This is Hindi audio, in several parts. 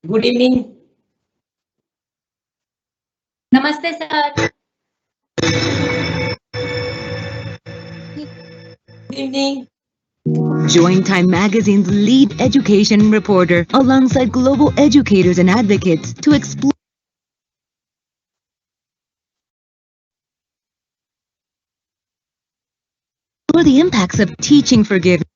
Good evening. Namaste, sir. Good evening. Join Time Magazine's lead education reporter alongside global educators and advocates to explore the impacts of teaching forgiveness.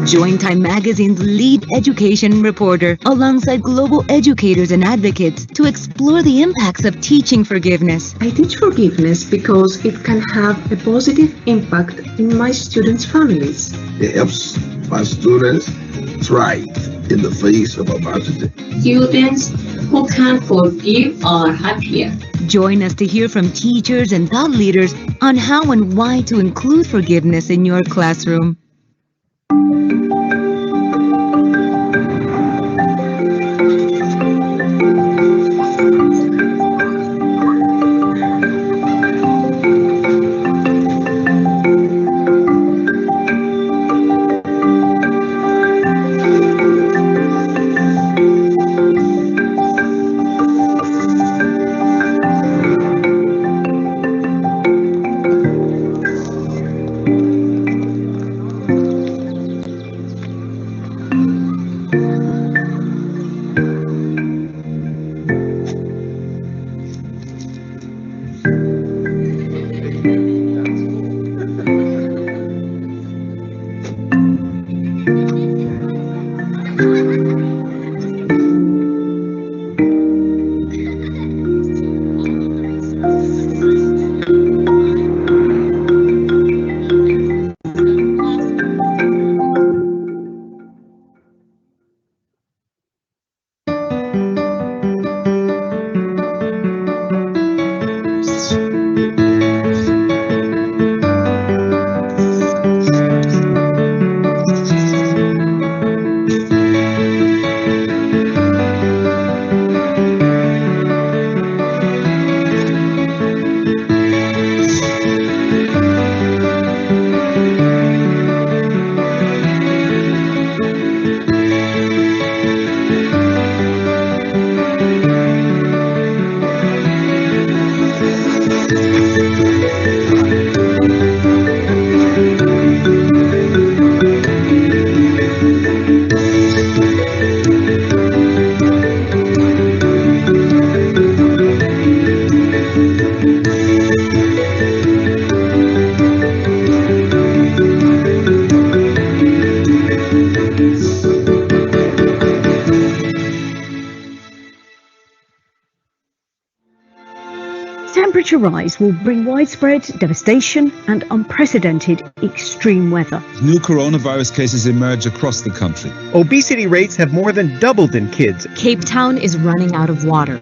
Join Time Magazine's lead education reporter alongside global educators and advocates to explore the impacts of teaching forgiveness. I teach forgiveness because it can have a positive impact in my students' families. It helps my students thrive in the face of adversity. Students who can forgive are happier. Join us to hear from teachers and thought leaders on how and why to include forgiveness in your classroom. Temperature rise will bring widespread devastation and unprecedented extreme weather. New coronavirus cases emerge across the country. Obesity rates have more than doubled in kids. Cape Town is running out of water.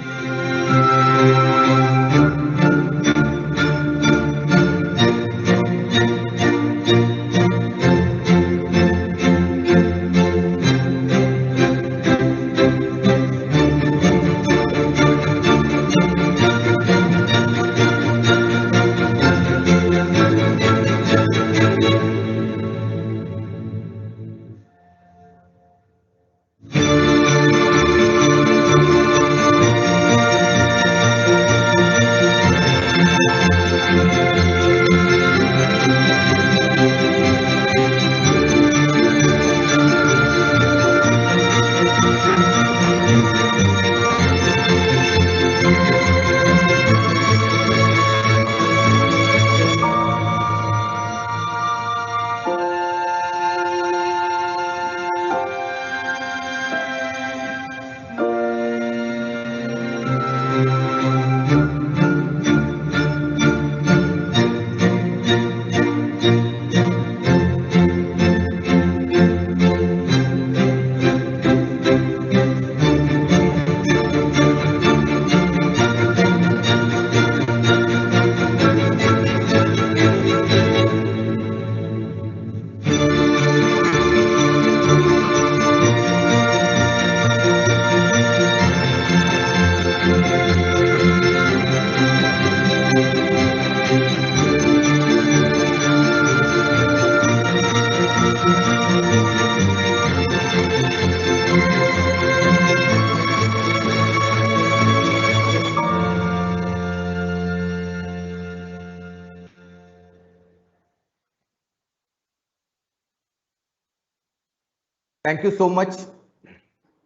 Thank you so much.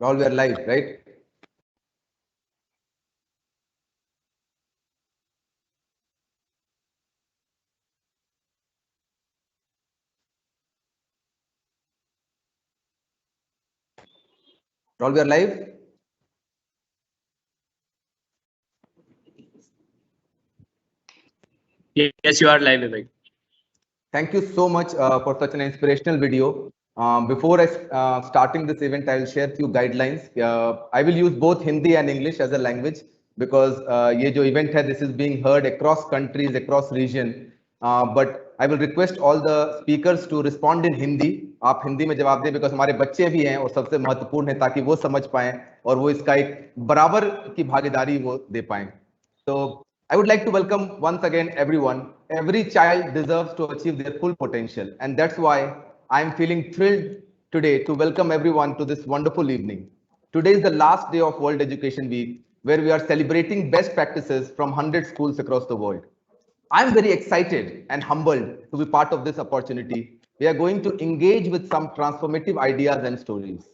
All we are live, right? All we are live. Yes, you are live, Vivek. Thank you so much for such an inspirational video. Before I starting this event, I will share few guidelines. I will use both Hindi and English as a language because ये जो event है, this is being heard across countries, across region. But I will request all the speakers to respond in Hindi. आप हिंदी में जवाब दें because हमारे बच्चे भी हैं और सबसे महत्वपूर्ण है ताकि वो समझ पाएं और वो इसका एक बराबर की भागीदारी वो दे पाएं. So I would like to welcome once again everyone. Every child deserves to achieve their full potential, and that's why I am feeling thrilled today to welcome everyone to this wonderful evening. Today is the last day of World Education Week, where we are celebrating best practices from 100 schools across the world. I am very excited and humbled to be part of this opportunity. We are going to engage with some transformative ideas and stories.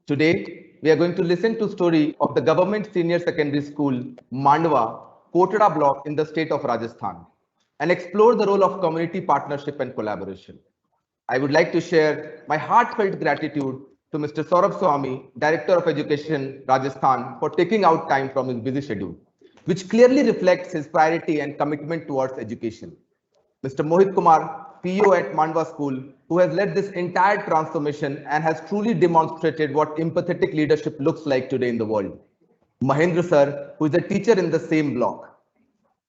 Today, we are going to listen to story of the Government Senior Secondary School, Mandwa, Kotada block in the state of Rajasthan, and explore the role of community partnership and collaboration. I would like to share my heartfelt gratitude to Mr. Saurabh Swami, Director of Education, Rajasthan, for taking out time from his busy schedule, which clearly reflects his priority and commitment towards education. Mr. Mohit Kumar, PO at Mandwa School, who has led this entire transformation and has truly demonstrated what empathetic leadership looks like today in the world. Mahendra sir, who is a teacher in the same block.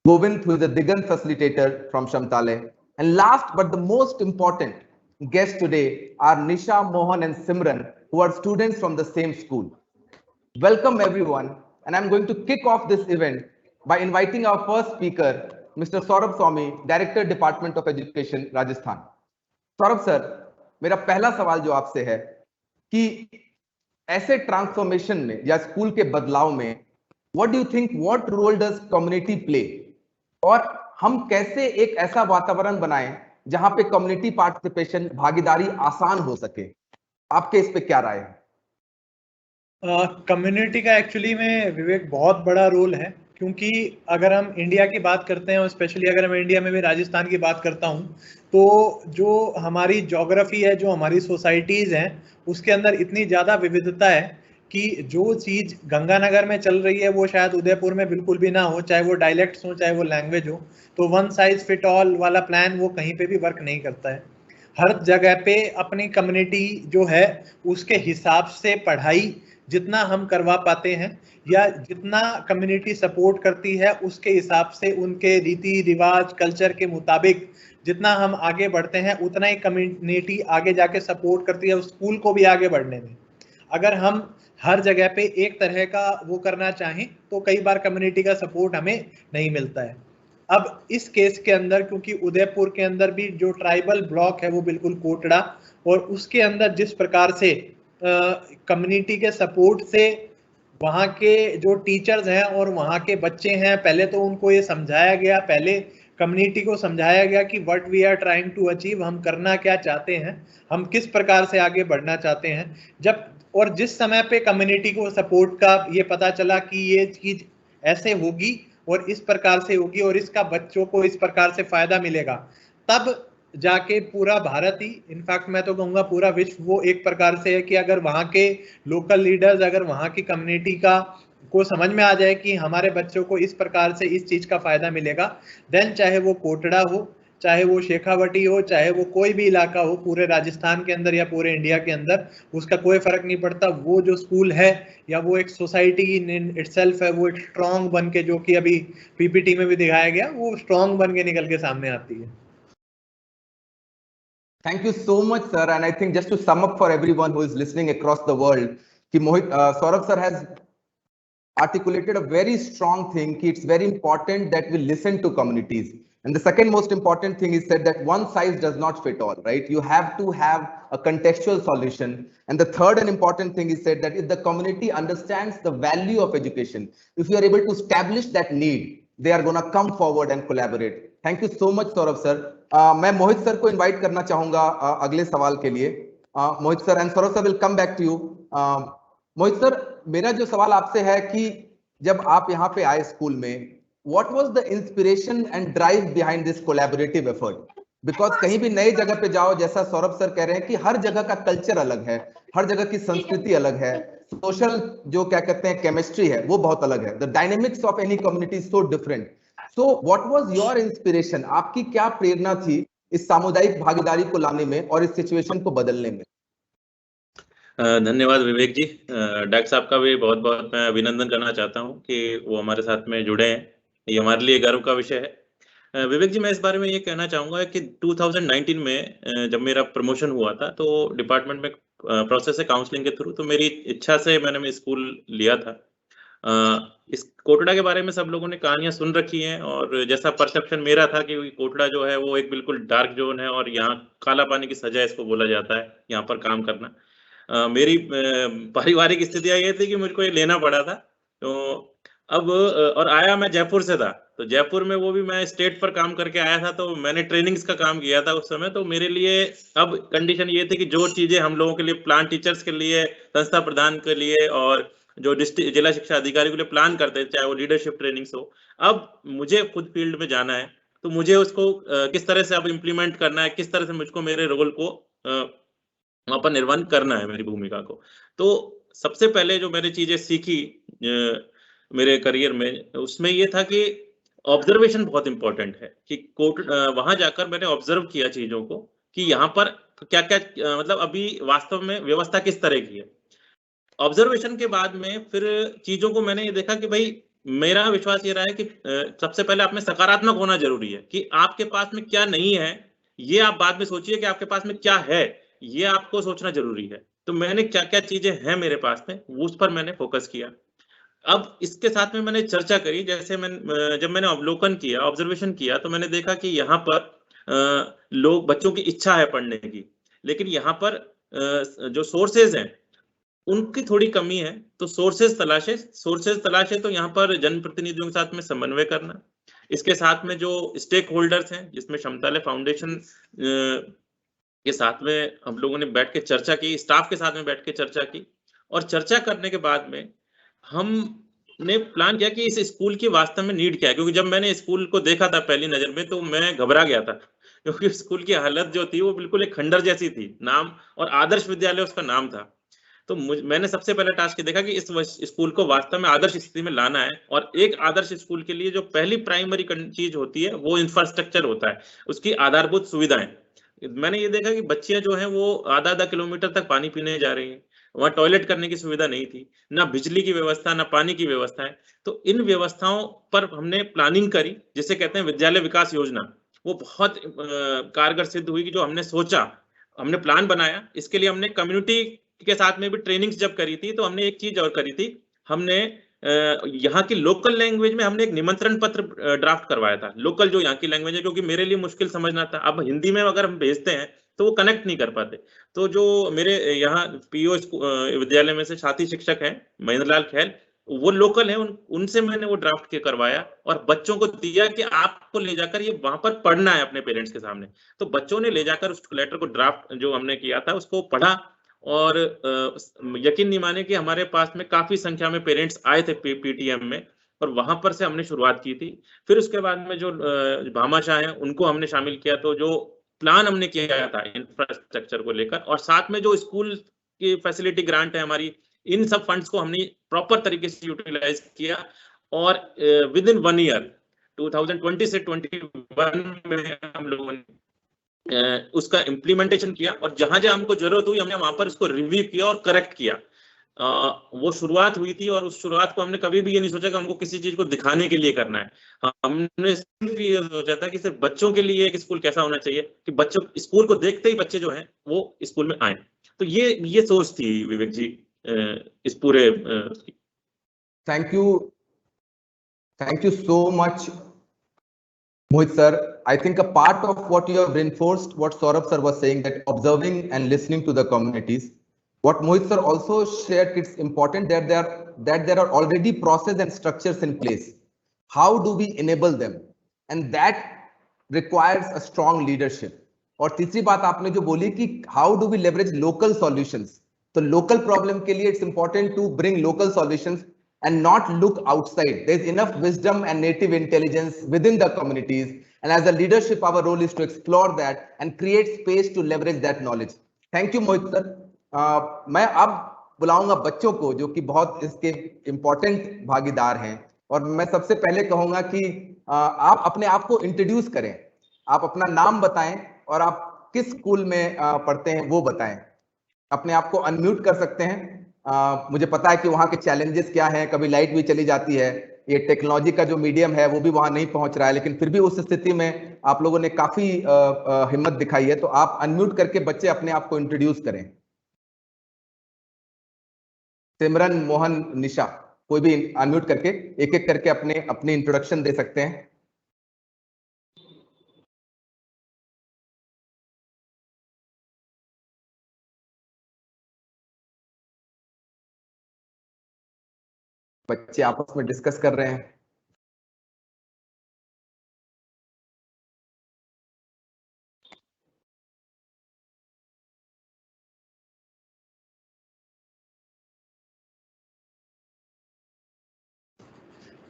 Govind, who is a Digant facilitator from Shamtale. And last but the most important guests today are Nisha, Mohan and Simran, who are students from the same school. Welcome everyone, and I'm going to kick off this event by inviting our first speaker, Mr. Saurabh Swami, Director, Department of Education, Rajasthan. Saurabh sir, मेरा पहला सवाल जो आपसे है कि ऐसे ट्रांसफॉर्मेशन में या स्कूल के बदलाव में what do you think what role does community play, और हम कैसे एक ऐसा वातावरण बनाएं जहां पे कम्युनिटी पार्टिसिपेशन, भागीदारी आसान हो सके? आपके इस पे क्या राय है? कम्युनिटी का एक्चुअली में विवेक बहुत बड़ा रोल है, क्योंकि अगर हम इंडिया की बात करते हैं और स्पेशली अगर मैं इंडिया में भी राजस्थान की बात करता हूं, तो जो हमारी ज्योग्राफी है, जो हमारी सोसाइटीज हैं, उसके अंदर इतनी ज़्यादा विविधता है कि जो चीज़ गंगानगर में चल रही है वो शायद उदयपुर में बिल्कुल भी ना हो, चाहे वो डायलेक्ट्स हो, चाहे वो लैंग्वेज हो. तो वन साइज फिट ऑल वाला प्लान वो कहीं पे भी वर्क नहीं करता है. हर जगह पे अपनी कम्युनिटी जो है उसके हिसाब से पढ़ाई जितना हम करवा पाते हैं या जितना कम्युनिटी सपोर्ट करती है उसके हिसाब से उनके रीति रिवाज कल्चर के मुताबिक जितना हम आगे बढ़ते हैं उतना ही कम्युनिटी आगे जाके सपोर्ट करती है उस स्कूल को भी आगे बढ़ने में. अगर हम हर जगह पे एक तरह का वो करना चाहें तो कई बार कम्युनिटी का सपोर्ट हमें नहीं मिलता है. अब इस केस के अंदर क्योंकि उदयपुर के अंदर भी जो ट्राइबल ब्लॉक है वो बिल्कुल कोटड़ा, और उसके अंदर जिस प्रकार से कम्युनिटी के सपोर्ट से वहाँ के जो टीचर्स हैं और वहाँ के बच्चे हैं, पहले तो उनको ये समझाया गया, पहले कम्युनिटी को समझाया गया कि what we are trying to achieve, हम करना क्या चाहते हैं, हम किस प्रकार से आगे बढ़ना चाहते हैं. जब और जिस समय पे कम्युनिटी को सपोर्ट का ये पता चला कि ये चीज ऐसे होगी और इस प्रकार से होगी और इसका बच्चों को इस प्रकार से फायदा मिलेगा, तब जाके पूरा भारत ही, इनफैक्ट मैं तो कहूँगा पूरा विश्व वो एक प्रकार से है कि अगर वहाँ के लोकल लीडर्स, अगर वहाँ की कम्युनिटी को समझ में आ जाए कि हमारे बच्चों को इस प्रकार से इस चीज का फायदा मिलेगा, देन चाहे वो कोटड़ा हो, चाहे वो शेखावटी हो, चाहे वो कोई भी इलाका हो पूरे राजस्थान के अंदर या पूरे इंडिया के अंदर, उसका कोई फर्क नहीं पड़ता. वो जो स्कूल है या वो एक सोसाइटी इन इटसेल्फ है, वो एक स्ट्रॉन्ग बन के, जो कि अभी पीपीटी में भी दिखाया गया, वो स्ट्रॉन्ग बन के निकल के सामने आती है. Thank you so much, sir. And I think just to sum up for everyone who is listening across the world, कि Saurabh sir has articulated a very strong thing. It's very important that we listen to communities. And the second most important thing is said that one size does not fit all, right? You have to have a contextual solution. And the third and important thing is said that if the community understands the value of education, if you are able to establish that need, they are going to come forward and collaborate. Thank you so much, Saurabh sir. मैं मोहित सर को इनवाइट करना चाहूंगा अगले सवाल के लिए. Mohit sir and Saurav sir will come back to you. Mohit sir, मेरा जो सवाल आपसे है कि जब आप यहाँ पे आए स्कूल में, what was the inspiration and drive behind this collaborative effort? Because कहीं भी नई जगह पे जाओ, जैसा सौरभ सर कह रहे हैं कि हर जगह का कल्चर अलग है, हर जगह की संस्कृति अलग है, सोशल जो क्या कहते हैं केमिस्ट्री है वो बहुत अलग है. The dynamics of any community is so different. So what was your inspiration? आपकी क्या प्रेरणा थी इस सामुदायिक भागीदारी को लाने में और इस सिचुएशन को बदलने में? धन्यवाद विवेक जी. डॉक्टर साहब का भी बहुत बहुत मैं अभिनंदन करना चाहता हूं कि वो हमारे साथ में जुड़े हैं. ये हमारे लिए गर्व का विषय है. विवेक जी, मैं इस बारे में ये कहना चाहूंगा कि 2019 में जब मेरा प्रमोशन हुआ था तो डिपार्टमेंट में प्रोसेस है काउंसलिंग के थ्रू, तो मेरी इच्छा से मैंने स्कूल लिया था. इस कोटड़ा के बारे में सब लोगों ने कहानियां सुन रखी हैं और जैसा परसेप्शन मेरा था कि कोटड़ा जो है वो एक बिल्कुल डार्क जोन है और यहाँ काला पानी की सजा इसको बोला जाता है यहाँ पर काम करना. मेरी पारिवारिक स्थितियां ये थी कि मुझको ये लेना पड़ा था. तो अब और आया मैं जयपुर से था, तो जयपुर में वो भी मैं स्टेट पर काम करके आया था, तो मैंने ट्रेनिंग्स का काम किया था उस समय. तो मेरे लिए अब कंडीशन ये थी कि जो चीजें हम लोगों के लिए प्लान टीचर्स के लिए, संस्था प्रधान के लिए और जो डिस्ट्रिक्ट जिला शिक्षा अधिकारी के लिए प्लान करते हैं, चाहे वो लीडरशिप ट्रेनिंग्स हो, अब मुझे खुद फील्ड में जाना है. तो मुझे उसको किस तरह से अब इम्प्लीमेंट करना है, किस तरह से मुझको मेरे रोल को वहां पर निर्वहन करना है, मेरी भूमिका को. तो सबसे पहले जो मैंने चीजें सीखी मेरे करियर में, उसमें ये था कि ऑब्जर्वेशन बहुत इंपॉर्टेंट है. कि वहां जाकर मैंने ऑब्जर्व किया चीजों को कि यहाँ पर क्या क्या मतलब अभी वास्तव में व्यवस्था किस तरह की है. ऑब्जर्वेशन के बाद में फिर चीजों को मैंने ये देखा कि भाई मेरा विश्वास ये रहा है कि सबसे पहले आप में सकारात्मक होना जरूरी है. कि आपके पास में क्या नहीं है ये आप बाद में सोचिए, कि आपके पास में क्या है ये आपको सोचना जरूरी है. तो मैंने क्या क्या चीजें हैं मेरे पास में, उस पर मैंने फोकस किया. अब इसके साथ में मैंने चर्चा करी. जैसे जब मैंने अवलोकन किया, ऑब्जर्वेशन किया, तो मैंने देखा कि यहाँ पर लोग, बच्चों की इच्छा है पढ़ने की, लेकिन यहाँ पर जो सोर्सेज हैं उनकी थोड़ी कमी है. तो सोर्सेज तलाशे तो यहाँ पर जनप्रतिनिधियों के साथ में समन्वय करना, इसके साथ में जो स्टेक होल्डर्स हैं जिसमें क्षमतालय फाउंडेशन के साथ में हम लोगों ने बैठ के चर्चा की, स्टाफ के साथ में बैठ के चर्चा की. और चर्चा करने के बाद में हमने प्लान किया कि इस स्कूल की वास्तव में नीड क्या है. क्योंकि जब मैंने स्कूल को देखा था पहली नजर में तो मैं घबरा गया था, क्योंकि स्कूल की हालत जो थी वो बिल्कुल एक खंडर जैसी थी. नाम और आदर्श विद्यालय उसका नाम था. तो मैंने सबसे पहले टास्क देखा कि इस स्कूल को वास्तव में आदर्श स्थिति में लाना है. और एक आदर्श स्कूल के लिए जो पहली प्राइमरी चीज होती है वो इंफ्रास्ट्रक्चर होता है, उसकी आधारभूत सुविधाएं. मैंने ये देखा कि बच्चियां जो हैं वो आधा किलोमीटर तक पानी पीने जा रही हैं, वहां टॉयलेट करने की सुविधा नहीं थी, ना बिजली की व्यवस्था, ना पानी की व्यवस्था है. तो इन व्यवस्थाओं पर हमने प्लानिंग करी, जिसे कहते हैं विद्यालय विकास योजना. वो बहुत कारगर सिद्ध हुई कि जो हमने सोचा, हमने प्लान बनाया. इसके लिए हमने कम्युनिटी के साथ में भी ट्रेनिंग्स जब करी थी, तो हमने एक चीज और करी थी. हमने यहाँ की लोकल लैंग्वेज में हमने एक निमंत्रण पत्र ड्राफ्ट करवाया था, लोकल जो यहाँ की लैंग्वेज है, क्योंकि मेरे लिए मुश्किल समझना था. अब हिंदी में अगर हम भेजते हैं तो वो कनेक्ट नहीं कर पाते. तो जो मेरे यहाँ पीओ विद्यालय में से साथी शिक्षक हैं महेंद्रलाल खैल, वो लोकल हैं, उनसे मैंने वो ड्राफ्ट के करवाया और बच्चों को दिया कि आपको ले जाकर ये वहां पर पढ़ना है अपने पेरेंट्स के सामने. तो बच्चों ने ले जाकर उस लेटर को, ड्राफ्ट जो हमने किया था उसको पढ़ा. और यकीन नहीं माने कि हमारे पास में काफी संख्या में पेरेंट्स आए थे पीटीएम में, और वहां पर से हमने शुरुआत की थी. फिर उसके बाद में जो भामाशाह हैं उनको हमने शामिल किया. तो जो प्लान हमने किया था इंफ्रास्ट्रक्चर को लेकर, और साथ में जो स्कूल की फैसिलिटी ग्रांट है हमारी, इन सब फंड्स को हमने प्रॉपर तरीके से यूटिलाइज किया. और विद इन 1 ईयर 2020 से 21 में हम लोगों ने उसका इम्प्लीमेंटेशन किया. और जहां जहां हमको जरूरत हुई हमने वहां पर उसको रिव्यू किया और करेक्ट किया. वो शुरुआत हुई थी, और उस शुरुआत को हमने कभी भी ये नहीं सोचा कि हमको किसी चीज को दिखाने के लिए करना है. हमने सिर्फ ये सोचा था कि सिर्फ बच्चों के लिए एक स्कूल कैसा होना चाहिए कि बच्चों स्कूल को देखते ही बच्चे जो हैं वो स्कूल में आए. तो ये सोच थी विवेक जी इस पूरे. Thank you so much Mohit sir. I think a part of what you have reinforced, what Saurabh sir was saying, that observing and listening to the communities. What Mohit sir also shared, it's important that there are already processes and structures in place. How do we enable them? And that requires a strong leadership. और तीसरी बात आपने जो बोली कि how do we leverage local solutions, तो लोकल प्रॉब्लम के लिए it's important to bring local solutions and not look outside. There's enough wisdom and native intelligence within the communities, and as a leadership our role is to explore that and create space to leverage that knowledge. Thank you Mohit sir. मैं अब बुलाऊंगा बच्चों को जो कि बहुत इसके इम्पोर्टेंट भागीदार हैं, और मैं सबसे पहले कहूंगा कि आप अपने आप को इंट्रोड्यूस करें, आप अपना नाम बताएं और आप किस स्कूल में पढ़ते हैं वो बताएं. अपने आप को अनम्यूट कर सकते हैं. मुझे पता है कि वहाँ के चैलेंजेस क्या हैं, कभी लाइट भी चली जाती है, ये टेक्नोलॉजी का जो मीडियम है वो भी वहाँ नहीं पहुँच रहा है, लेकिन फिर भी उस स्थिति में आप लोगों ने काफी हिम्मत दिखाई है. तो आप अनम्यूट करके बच्चे अपने आप को इंट्रोड्यूस करें. सिमरन, मोहन, निशा, कोई भी अनम्यूट करके एक एक करके अपने इंट्रोडक्शन दे सकते हैं. बच्चे आपस में डिस्कस कर रहे हैं.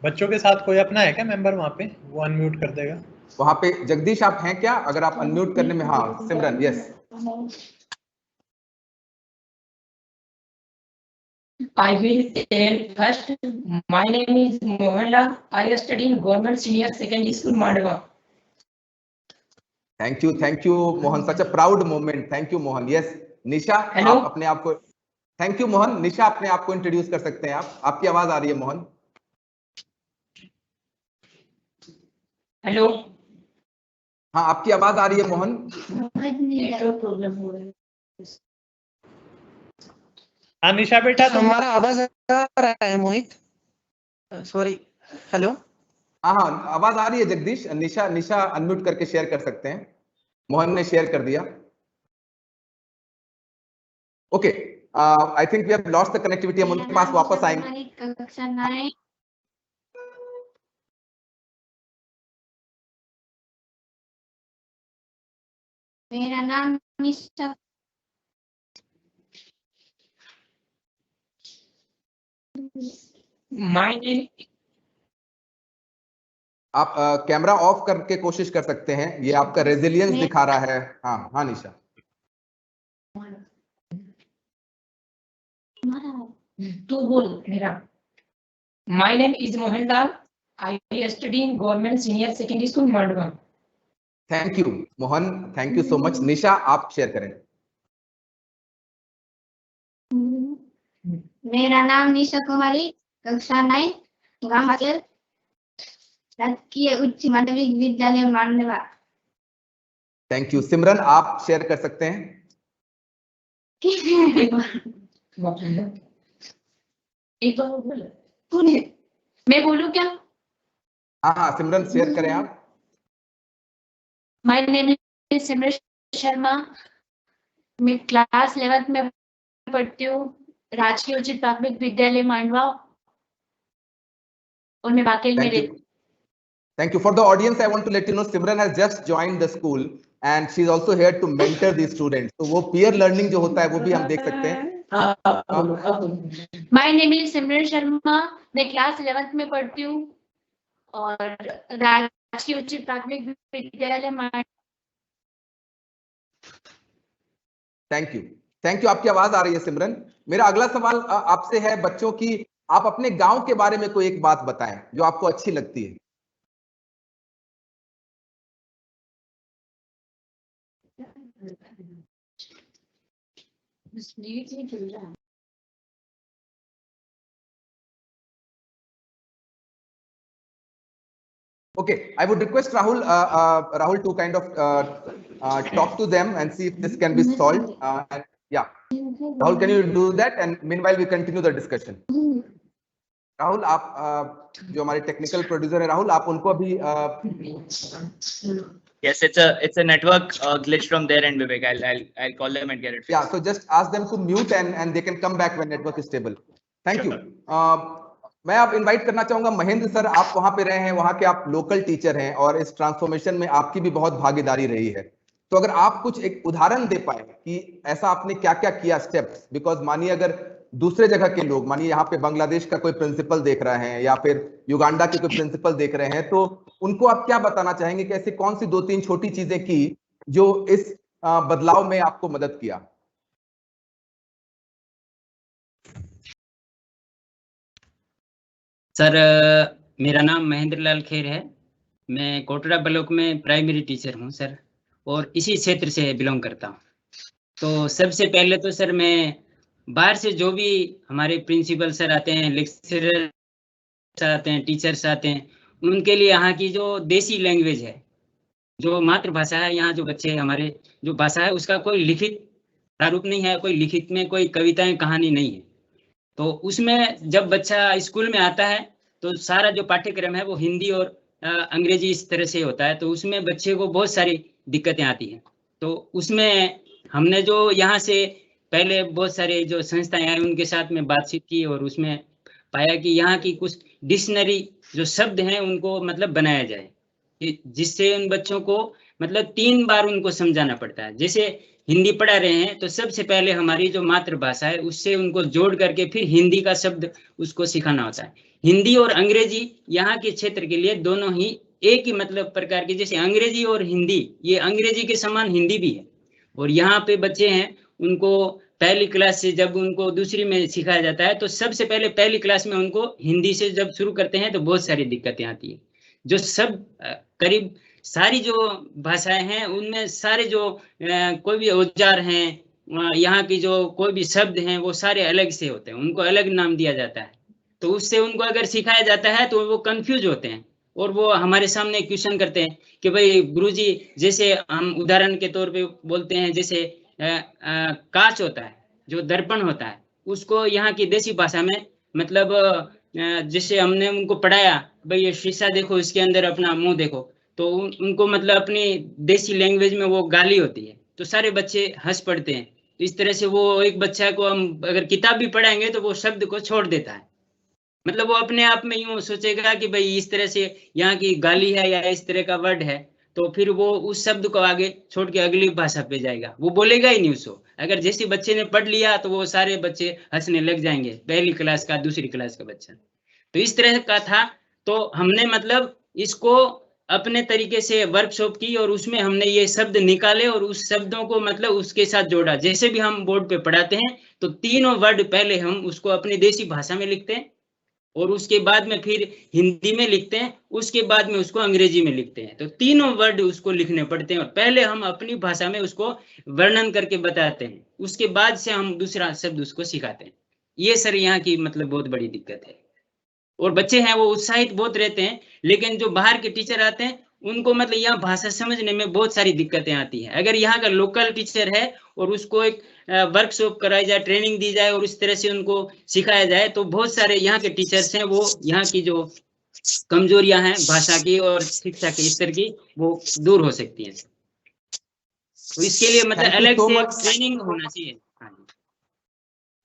बच्चों के साथ कोई अपना है क्या मेंबर वहाँ पे, वो अनम्यूट कर देगा. वहाँ पे जगदीश आप हैं क्या? अगर आप अनम्यूट करने में, हाँ सिमरन, yes. I will tell first. My name is Mohanlal. I study in Government Senior Secondary School, Mandwa. Thank you, Mohan. Such a proud moment. Thank you, Mohan. Yes, Nisha, आप अपने आप को. Thank you, Mohan. निशा अपने आप को इंट्रोड्यूस कर सकते हैं आप. आपकी आवाज आ रही है मोहन. हेलो. हाँ, आपकी आवाज आ रही है मोहन. नेटवर्क प्रॉब्लम हो रहा है. हाँ निशा बेटा, हमारा आवाज आ रहा है मोहित? सॉरी. हेलो. हाँ, आवाज आ रही है जगदीश. निशा अनम्यूट करके शेयर कर सकते हैं. मोहन ने शेयर कर दिया. Okay, I think we have lost the connectivity. हम उनके पास वापस आएंगे. कक्षा 9. मेरा नाम निशा. My name. आप कैमरा ऑफ करके कोशिश कर सकते हैं, ये आपका रेजिलियंस दिखा रहा है. हाँ निशा. तू बोल मेरा. My name is Mohanlal. I study in Government Senior Secondary School, Mandwa. Thank you Mohan, thank you so much. Nisha आप शेयर करें. मेरा नाम निशा कुमारी, कक्षा 9, गांव हकेल, राजकीय उच्च माध्यमिक विद्यालय मांडवा. Thank you. सिमरन आप शेयर कर सकते हैं. मैं बोलूं क्या? हाँ सिमरन शेयर करें आप. माय नेम इज सिमरन शर्मा. मैं क्लास 11th में पढ़ती हूँ, राजकीय उच्च प्राथमिक विद्यालय मांडवा, और मैं बाकेल में रहती हूँ. Thank you. For the audience, I want to let you know Simran has just joined the school and she is also here to mentor these students. तो वो peer learning जो होता है वो भी हम देख सकते हैं. माय नेम इज सिमरन शर्मा. मैं क्लास 11th में पढ़ती हूँ और राजकीय उच्च प्राथमिक विद्यालय मांडवा. Thank you. आपकी आवाज आ रही है सिमरन. मेरा अगला सवाल आपसे है बच्चों की, आप अपने गांव के बारे में कोई एक बात बताएं जो आपको अच्छी लगती है. Okay, I would request Rahul to kind of talk to them and see if this can be solved. Yeah, Rahul, can you do that? And meanwhile, we continue the discussion. Rahul, आप जो हमारे टेक्निकल प्रोड्यूसर है राहुल, आप उनको अभी Yes, it's a network glitch from their end, Vivek. I'll call them and get it fixed. Yeah, so just ask them to mute and they can come back when network is stable. Thank you. मैं अब इनवाइट करना चाहूंगा महेंद्र सर. आप वहां पे रहे हैं, वहां के आप लोकल टीचर हैं और इस ट्रांसफॉर्मेशन में आपकी भी बहुत भागीदारी रही है. तो अगर आप कुछ एक उदाहरण दे पाए कि ऐसा आपने क्या क्या किया स्टेप्स, बिकॉज मानिए अगर दूसरे जगह के लोग, मानिए यहाँ पे बांग्लादेश का कोई प्रिंसिपल देख रहे हैं या फिर युगांडा के कोई प्रिंसिपल देख रहे हैं, तो उनको आप क्या बताना चाहेंगे कि ऐसी कौन सी 2-3 छोटी चीजें की जो इस बदलाव में आपको मदद किया? सर मेरा नाम महेंद्र लाल खेर है। मैं कोटरा ब्लॉक में प्राइमरी टीचर हूं सर, और इसी क्षेत्र से बिलोंग करता हूं। तो सबसे पहले तो सर मैं बाहर से जो भी हमारे प्रिंसिपल सर आते हैं, लेक्चरर आते हैं, टीचर्स आते हैं, उनके लिए यहाँ की जो देसी लैंग्वेज है, जो मातृभाषा है, यहाँ जो बच्चे हमारे जो भाषा है उसका कोई लिखित प्रारूप नहीं है, कोई लिखित में कोई कविताएं कहानी नहीं है। तो उसमें जब बच्चा स्कूल में आता है तो सारा जो पाठ्यक्रम है वो हिंदी और अंग्रेजी इस तरह से होता है, तो उसमें बच्चे को बहुत सारी दिक्कतें आती हैं। तो उसमें हमने जो यहाँ से पहले बहुत सारे जो संस्थाएं हैं उनके साथ में बातचीत की और उसमें पाया कि यहाँ की कुछ डिक्शनरी जो शब्द हैं उनको मतलब बनाया जाए, जिससे उन बच्चों को मतलब 3 बार उनको समझाना पड़ता है। जैसे हिंदी पढ़ा रहे हैं तो सबसे पहले हमारी जो मातृभाषा है उससे उनको जोड़ करके फिर हिंदी का शब्द उसको सिखाना होता है। हिंदी और अंग्रेजी यहाँ के क्षेत्र के लिए दोनों ही एक ही मतलब प्रकार की, जैसे अंग्रेजी और हिंदी, ये अंग्रेजी के समान हिंदी भी है। और यहाँ पे बच्चे हैं उनको पहली क्लास से जब उनको दूसरी में सिखाया जाता है तो सबसे पहले पहली क्लास में उनको हिंदी से जब शुरू करते हैं तो बहुत सारी दिक्कतें आती है। जो सब करीब सारी जो भाषाएं हैं उनमें सारे जो कोई भी औजार हैं, यहाँ की जो कोई भी शब्द हैं वो सारे अलग से होते हैं, उनको अलग नाम दिया जाता है। तो उससे उनको अगर सिखाया जाता है तो वो कंफ्यूज होते हैं और वो हमारे सामने क्वेश्चन करते हैं कि भाई गुरुजी, जैसे हम उदाहरण के तौर पे बोलते हैं, जैसे कांच होता है, जो दर्पण होता है, उसको यहाँ की देसी भाषा में मतलब जैसे हमने उनको पढ़ाया, भाई ये शीशा देखो, इसके अंदर अपना मुंह देखो, तो उनको मतलब अपनी देसी लैंग्वेज में वो गाली होती है, तो सारे बच्चे हंस पड़ते हैं। तो इस तरह से वो एक बच्चा को हम अगर किताब भी पढ़ाएंगे तो वो शब्द को छोड़ देता है, मतलब वो अपने आप में यूं सोचेगा कि भाई इस तरह से यहाँ की गाली है या इस तरह का वर्ड है, तो फिर वो उस शब्द को आगे छोड़ के अगली भाषा पे जाएगा, वो बोलेगा ही नहीं उसको। अगर जैसे बच्चे ने पढ़ लिया तो वो सारे बच्चे हंसने लग जाएंगे, पहली क्लास का दूसरी क्लास का बच्चा। तो इस तरह का था। तो हमने मतलब इसको अपने तरीके से वर्कशॉप की और उसमें हमने ये शब्द निकाले और उस शब्दों को मतलब उसके साथ जोड़ा। जैसे भी हम बोर्ड पे पढ़ाते हैं तो तीनों वर्ड पहले हम उसको अपनी देसी भाषा में लिखते हैं और उसके बाद में फिर हिंदी में लिखते हैं, उसके बाद में उसको अंग्रेजी में लिखते हैं। तो तीनों वर्ड उसको लिखने पड़ते हैं और पहले हम अपनी भाषा में उसको वर्णन करके बताते हैं, उसके बाद से हम दूसरा शब्द उसको सिखाते हैं। ये सर यहाँ की मतलब बहुत बड़ी दिक्कत है। और बच्चे हैं वो उत्साहित बहुत रहते हैं, लेकिन जो बाहर के टीचर आते हैं उनको मतलब यहाँ भाषा समझने में बहुत सारी दिक्कतें आती हैं। अगर यहाँ का लोकल टीचर है और उसको एक वर्कशॉप कराई जाए, ट्रेनिंग दी जाए और इस तरह से उनको सिखाया जाए तो बहुत सारे यहाँ के टीचर्स हैं वो यहाँ की जो कमजोरियां हैं भाषा की और शिक्षा के स्तर की वो दूर हो सकती हैं। तो इसके लिए मतलब अलग से ट्रेनिंग होना चाहिए।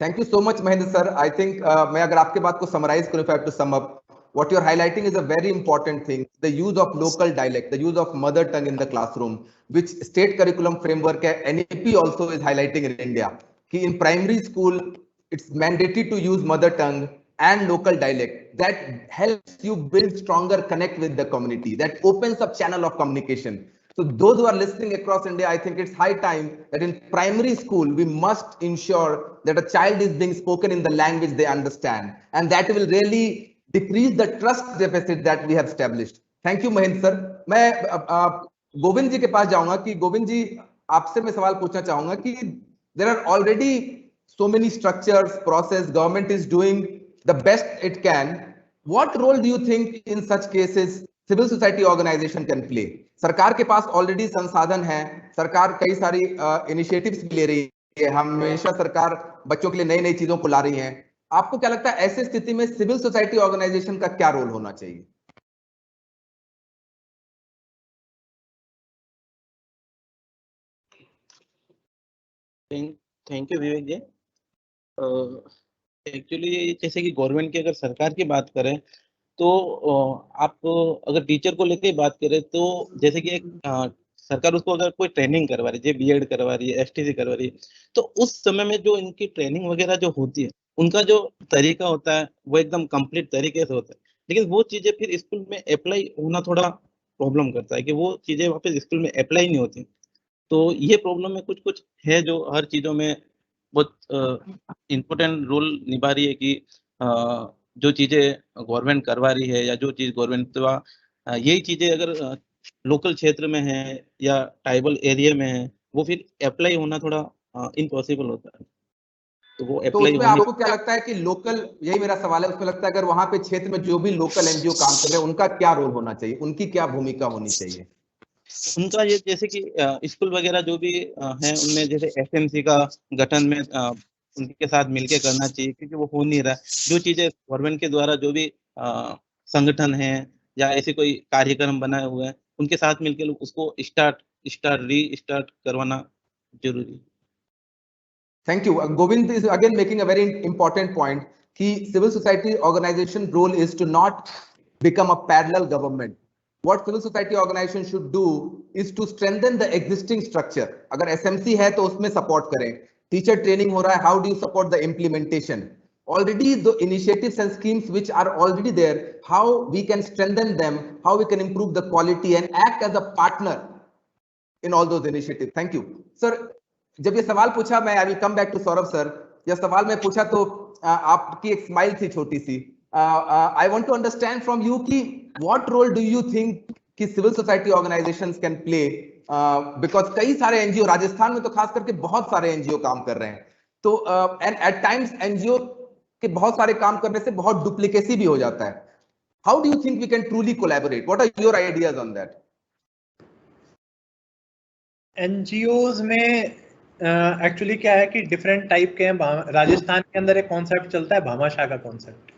Thank you so much Mahendra sir. I think मैं अगर आपके बात को समराइज करूं, if I have to sum up, what you're highlighting is a very important thing, the use of local dialect, the use of mother tongue in the classroom, which state curriculum framework NEP also is highlighting in India, कि in primary school it's mandatory to use mother tongue and local dialect. That helps you build stronger connect with the community, that opens up channel of communication. So those who are listening across India, I think it's high time that in primary school we must ensure that a child is being spoken in the language they understand, and that will really decrease the trust deficit that we have established. Thank you Mahendra sir. मैं गोविंद जी के पास जाऊंगा कि गोविंद जी आपसे मैं सवाल पूछना चाहूंगा कि there are already so many structures, process, government is doing the best it can. What role do you think in such cases civil society organization can play? सरकार के पास ऑलरेडी संसाधन है, सरकार कई सारी इनिशिएटिव्स ले रही है, हमेशा सरकार बच्चों के लिए नई नई चीजों को ला रही है। आपको क्या लगता है ऐसे स्थिति में सिविल सोसाइटी ऑर्गेनाइजेशन का क्या रोल होना चाहिए? Thank you Vivek ji. Actually जैसे कि गवर्नमेंट की अगर सरकार की बात करें तो आप अगर टीचर को लेके बात करें तो जैसे कि एक सरकार उसको अगर कोई ट्रेनिंग करवा रही है, बीएड करवा रही है, एसटीसी करवा रही है, तो उस समय में जो इनकी ट्रेनिंग वगैरह जो होती है, उनका जो तरीका होता है वो एकदम कंप्लीट तरीके से होता है, लेकिन वो चीजें फिर स्कूल में अप्लाई होना थोड़ा प्रॉब्लम करता है कि वो चीजें वापस स्कूल में अप्लाई नहीं होती। तो ये प्रॉब्लम में कुछ कुछ है जो हर चीजों में बहुत इम्पोर्टेंट रोल निभा रही है कि जो चीजें गवर्नमेंट करवा रही है या जो चीज गवर्नमेंट यही चीजें अगर लोकल क्षेत्र में है या ट्राइबल एरिया में है, वो फिर अप्लाई होना थोड़ा इम्पॉसिबल होता है। तो वो तो अप्लाई उसमें आपको क्या लगता है कि लोकल, यही मेरा सवाल है, उसमें लगता है अगर वहां पे क्षेत्र में जो भी लोकल एनजीओ काम कर रहे हैं उनका क्या रोल होना चाहिए, उनकी क्या भूमिका होनी चाहिए? उनका ये जैसे कि स्कूल वगैरह जो भी है उनमें जैसे एसएमसी का गठन में उनके साथ मिलके करना चाहिए, क्योंकि वो हो नहीं रहा। जो चीजें गवर्नमेंट के द्वारा जो भी संगठन है या ऐसे कोई कार्यक्रम बनाए हुए हैं, उनके साथ मिलकर उसको रीस्टार्ट करवाना जरूरी है। Thank you. Govind is again making a very important point कि civil society organization role is to not become a parallel government. What civil society organization should do is to strengthen the existing structure. अगर SMC है तो उसमें support करें. Teacher training हो रहा है, how do you support the implementation? Already the initiatives and schemes which are already there, how we can strengthen them, how we can improve the quality and act as a partner in all those initiatives. Thank you. Sir, जब ये सवाल पूछा, मैं I will come back to Saurabh sir, जब सवाल मैं पूछा तो आपकी एक स्माइल थी छोटी सी। I want to understand from you कि what role do you think कि civil society organisations can play, because कई सारे एनजीओ, राजस्थान में तो खास करके बहुत सारे एनजीओ काम कर रहे हैं, तो एंड एट टाइम्स एनजीओ के बहुत सारे काम करने से बहुत डुप्लीकेसी भी हो जाता है। How do you think we can truly collaborate? What are your ideas on that? NGOs में एक्चुअली क्या है कि डिफरेंट टाइप के हैं। राजस्थान के अंदर एक कॉन्सेप्ट चलता है भामाशाह का कॉन्सेप्ट,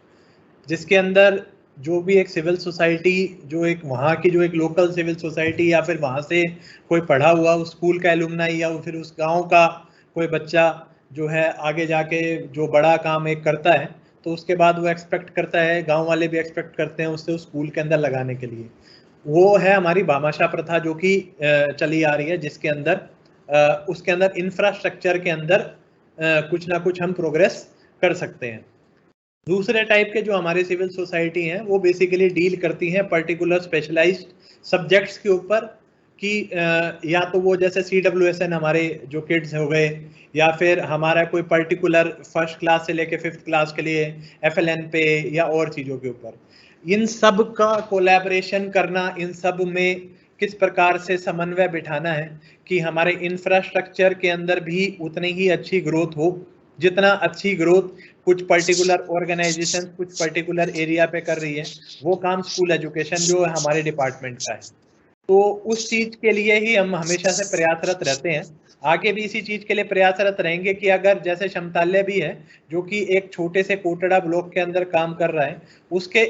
जिसके अंदर जो भी एक सिविल सोसाइटी, जो एक वहाँ की जो एक लोकल सिविल सोसाइटी या फिर वहाँ से कोई पढ़ा हुआ उस स्कूल का एलुमनाई या फिर उस गांव का कोई बच्चा जो है आगे जाके जो बड़ा काम एक करता है, तो उसके बाद वो एक्सपेक्ट करता है, गाँव वाले भी एक्सपेक्ट करते हैं उससे उस स्कूल के अंदर लगाने के लिए। वो है हमारी भामाशाह प्रथा जो कि चली आ रही है, जिसके अंदर उसके अंदर इंफ्रास्ट्रक्चर के अंदर कुछ ना कुछ हम प्रोग्रेस कर सकते हैं। दूसरे टाइप के जो हमारे सिविल सोसाइटी हैं वो बेसिकली डील करती हैं पर्टिकुलर स्पेशलाइज्ड सब्जेक्ट्स के ऊपर, कि या तो वो जैसे CWSN हमारे जो किड्स हो गए, या फिर हमारा कोई पर्टिकुलर फर्स्ट क्लास से लेके 5th क्लास के लिए FLN पे या और चीज़ों के ऊपर। इन सब का कोलैबोरेशन करना, इन सब में किस प्रकार से समन्वय बिठाना है कि हमारे इंफ्रास्ट्रक्चर के अंदर भी उतनी ही अच्छी ग्रोथ हो जितना अच्छी ग्रोथ कुछ पर्टिकुलर ऑर्गेनाइजेशन कुछ पर्टिकुलर एरिया पे कर रही है। वो काम स्कूल एजुकेशन जो है हमारे डिपार्टमेंट का है, तो उस चीज के लिए ही हम हमेशा से प्रयासरत रहते हैं। आगे भी इसी चीज के लिए प्रयासरत रहेंगे कि अगर जैसे क्षमतालय भी है जो कि एक छोटे से कोटड़ा ब्लॉक के अंदर काम कर रहा है, उसके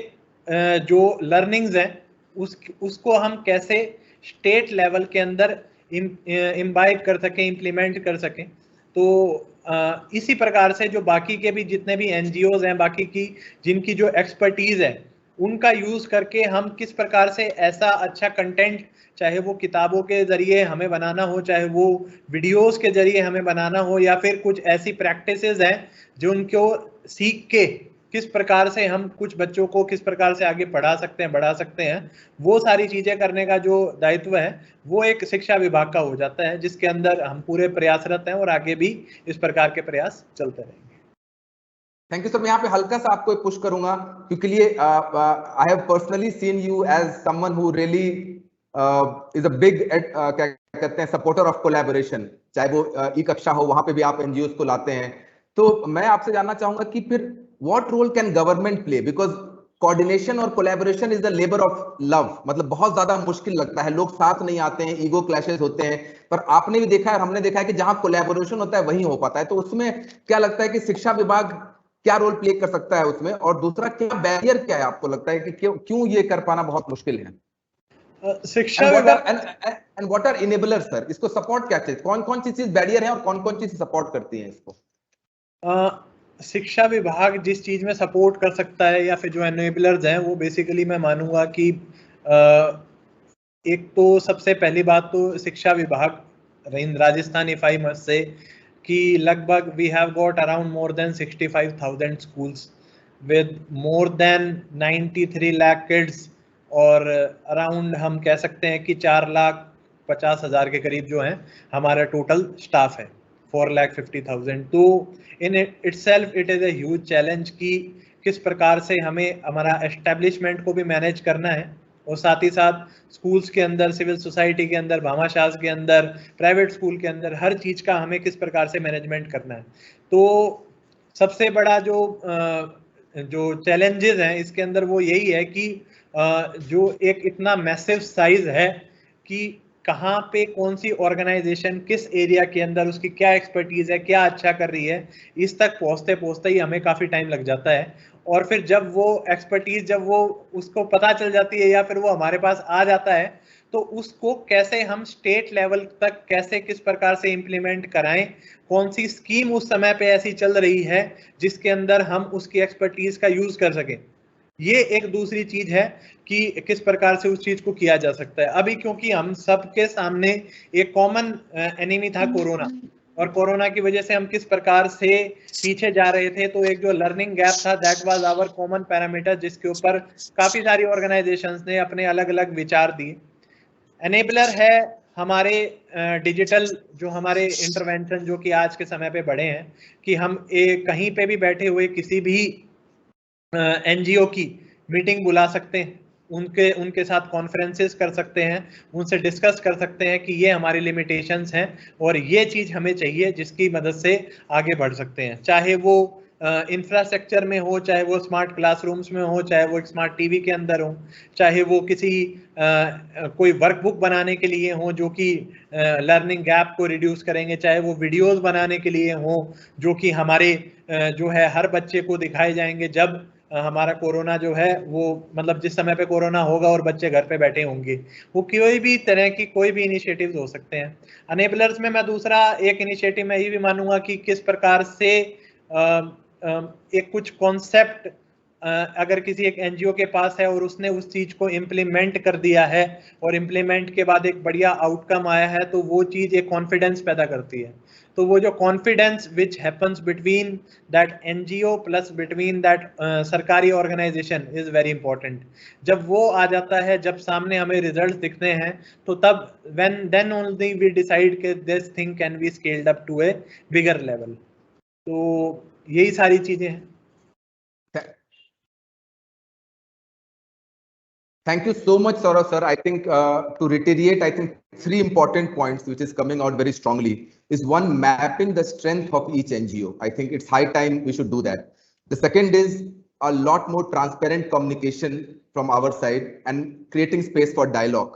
जो लर्निंग्स हैं उसको हम कैसे स्टेट लेवल के अंदर इम्बाइब कर सकें, इम्प्लीमेंट कर सकें। तो इसी प्रकार से जो बाकी के भी जितने भी एनजीओज हैं, बाकी की जिनकी जो एक्सपर्टीज है, उनका यूज करके हम किस प्रकार से ऐसा अच्छा कंटेंट, चाहे वो किताबों के जरिए हमें बनाना हो, चाहे वो वीडियोस के जरिए हमें बनाना हो, या फिर कुछ ऐसी प्रैक्टिसेस हैं जो उनको सीख के किस प्रकार से हम कुछ बच्चों को किस प्रकार से आगे पढ़ा सकते हैं, बढ़ा सकते हैं, वो सारी चीजें करने का जो दायित्व है वो एक शिक्षा विभाग का हो जाता है, जिसके अंदर हम पूरे प्रयासरत हैं और आगे भी इस प्रकार के प्रयास चलते रहेंगे। Thank you sir. मैं यहाँ पे हल्का सा आपको पुश करूंगा, क्योंकि लिए I have personally seen you as someone who really is a big क्या कहते हैं सपोर्टर ऑफ कोलैबोरेशन, चाहे वो ई कक्षा हो, वहां पे भी आप एनजीओ को लाते हैं। तो मैं आपसे जानना चाहूंगा कि फिर what role can government play, because coordination और collaboration is the labour of love, मतलब बहुत ज्यादा मुश्किल लगता है, लोग साथ नहीं आते हैं, ईगो क्लैशेस होते हैं, पर आपने भी देखा है और हमने देखा है कि जहां कोलैबोरेशन होता है वहीं हो पाता है। तो उसमें क्या लगता है कि शिक्षा विभाग क्या रोल प्ले कर सकता है उसमें, और दूसरा क्या बैरियर क्या है आपको लगता है कि क्यों ये कर पाना बहुत मुश्किल है? शिक्षा and what are enablers sir, इसको सपोर्ट क्या चाहिए, कौन कौन सी चीज बैरियर है और कौन कौन चीज सपोर्ट करती है इसको? शिक्षा विभाग जिस चीज में सपोर्ट कर सकता है या फिर जो एनेबलर्स हैं, वो बेसिकली मैं मानूंगा कि एक तो सबसे पहली बात तो शिक्षा विभाग in Rajasthan, if I must say, कि लगभग we have got around more than 65,000 schools with more than 93 lakh kids, और अराउंड हम कह सकते हैं कि 4,50,000 के करीब जो है हमारा टोटल स्टाफ है, 4,50,000। तो in itself it is a huge challenge कि किस प्रकार से हमें हमारा एस्टेब्लिशमेंट को भी मैनेज करना है और साथ ही साथ स्कूल्स के अंदर, सिविल सोसाइटी के अंदर, भामाशाह के अंदर, प्राइवेट स्कूल के अंदर, हर चीज का हमें किस प्रकार से मैनेजमेंट करना है। तो सबसे बड़ा जो चैलेंजेस हैं इसके अंदर वो यही है कि जो एक इतना मैसिव साइज है कि कहाँ पे कौन सी ऑर्गेनाइजेशन किस एरिया के अंदर उसकी क्या एक्सपर्टीज है, क्या अच्छा कर रही है, इस तक पहुँचते पहुँचते ही हमें काफ़ी टाइम लग जाता है। और फिर जब वो एक्सपर्टीज, जब वो उसको पता चल जाती है या फिर वो हमारे पास आ जाता है, तो उसको कैसे हम स्टेट लेवल तक कैसे किस प्रकार से इम्प्लीमेंट कराएं, कौन सी स्कीम उस समय पे ऐसी चल रही है जिसके अंदर हम उसकी एक्सपर्टीज का यूज कर सकें, ये एक दूसरी चीज है कि किस प्रकार से उस चीज को किया जा सकता है। अभी क्योंकि हम सबके सामने एक कॉमन एनिमी था कोरोना, और कोरोना की वजह से हम किस प्रकार से पीछे जा रहे थे, तो एक जो लर्निंग गैप था that was our common parameter, जिसके ऊपर काफी सारी ऑर्गेनाइजेशंस ने अपने अलग अलग विचार दिए। एनेबलर है हमारे डिजिटल जो हमारे इंटरवेंशन जो कि आज के समय पे बढ़े हैं, कि हम कहीं पे भी बैठे हुए किसी भी एनजीओ की मीटिंग बुला सकते हैं, उनके साथ कॉन्फ्रेंसेस कर सकते हैं, उनसे डिस्कस कर सकते हैं कि ये हमारी लिमिटेशंस हैं और ये चीज़ हमें चाहिए जिसकी मदद से आगे बढ़ सकते हैं। चाहे वो इंफ्रास्ट्रक्चर में हो, चाहे वो स्मार्ट क्लासरूम्स में हो, चाहे वो एक स्मार्ट टीवी के अंदर हो, चाहे वो किसी कोई वर्कबुक बनाने के लिए हो जो कि लर्निंग गैप को रिड्यूस करेंगे, चाहे वो वीडियोस बनाने के लिए हो जो कि हमारे जो है हर बच्चे को दिखाए जाएंगे जब हमारा कोरोना जो है वो, मतलब जिस समय पे कोरोना होगा और बच्चे घर पे बैठे होंगे, वो कोई भी तरह की कोई भी इनिशिएटिव्स हो सकते हैं। अनेबलर्स में मैं दूसरा एक इनिशिएटिव मैं ये भी मानूंगा कि किस प्रकार से एक कुछ कॉन्सेप्ट अगर किसी एक एनजीओ के पास है और उसने उस चीज को इम्प्लीमेंट कर दिया है और इम्प्लीमेंट के बाद एक बढ़िया आउटकम आया है, तो वो चीज एक कॉन्फिडेंस पैदा करती है। तो वो जो confidence which happens between that NGO plus between that सरकारी ऑर्गेनाइजेशन इज वेरी इंपॉर्टेंट। जब वो आ जाता है, जब सामने हमें रिजल्ट दिखते हैं, तो तब देन ओनली वी डिसाइड कि this thing can be scaled up to a bigger level. तो यही सारी चीजें हैं। Thank you so much, Saurav sir. I think to reiterate, I think 3 important points which is coming out very strongly is one, mapping the strength of each NGO. I think it's high time we should do that. The second is a lot more transparent communication from our side and creating space for dialogue.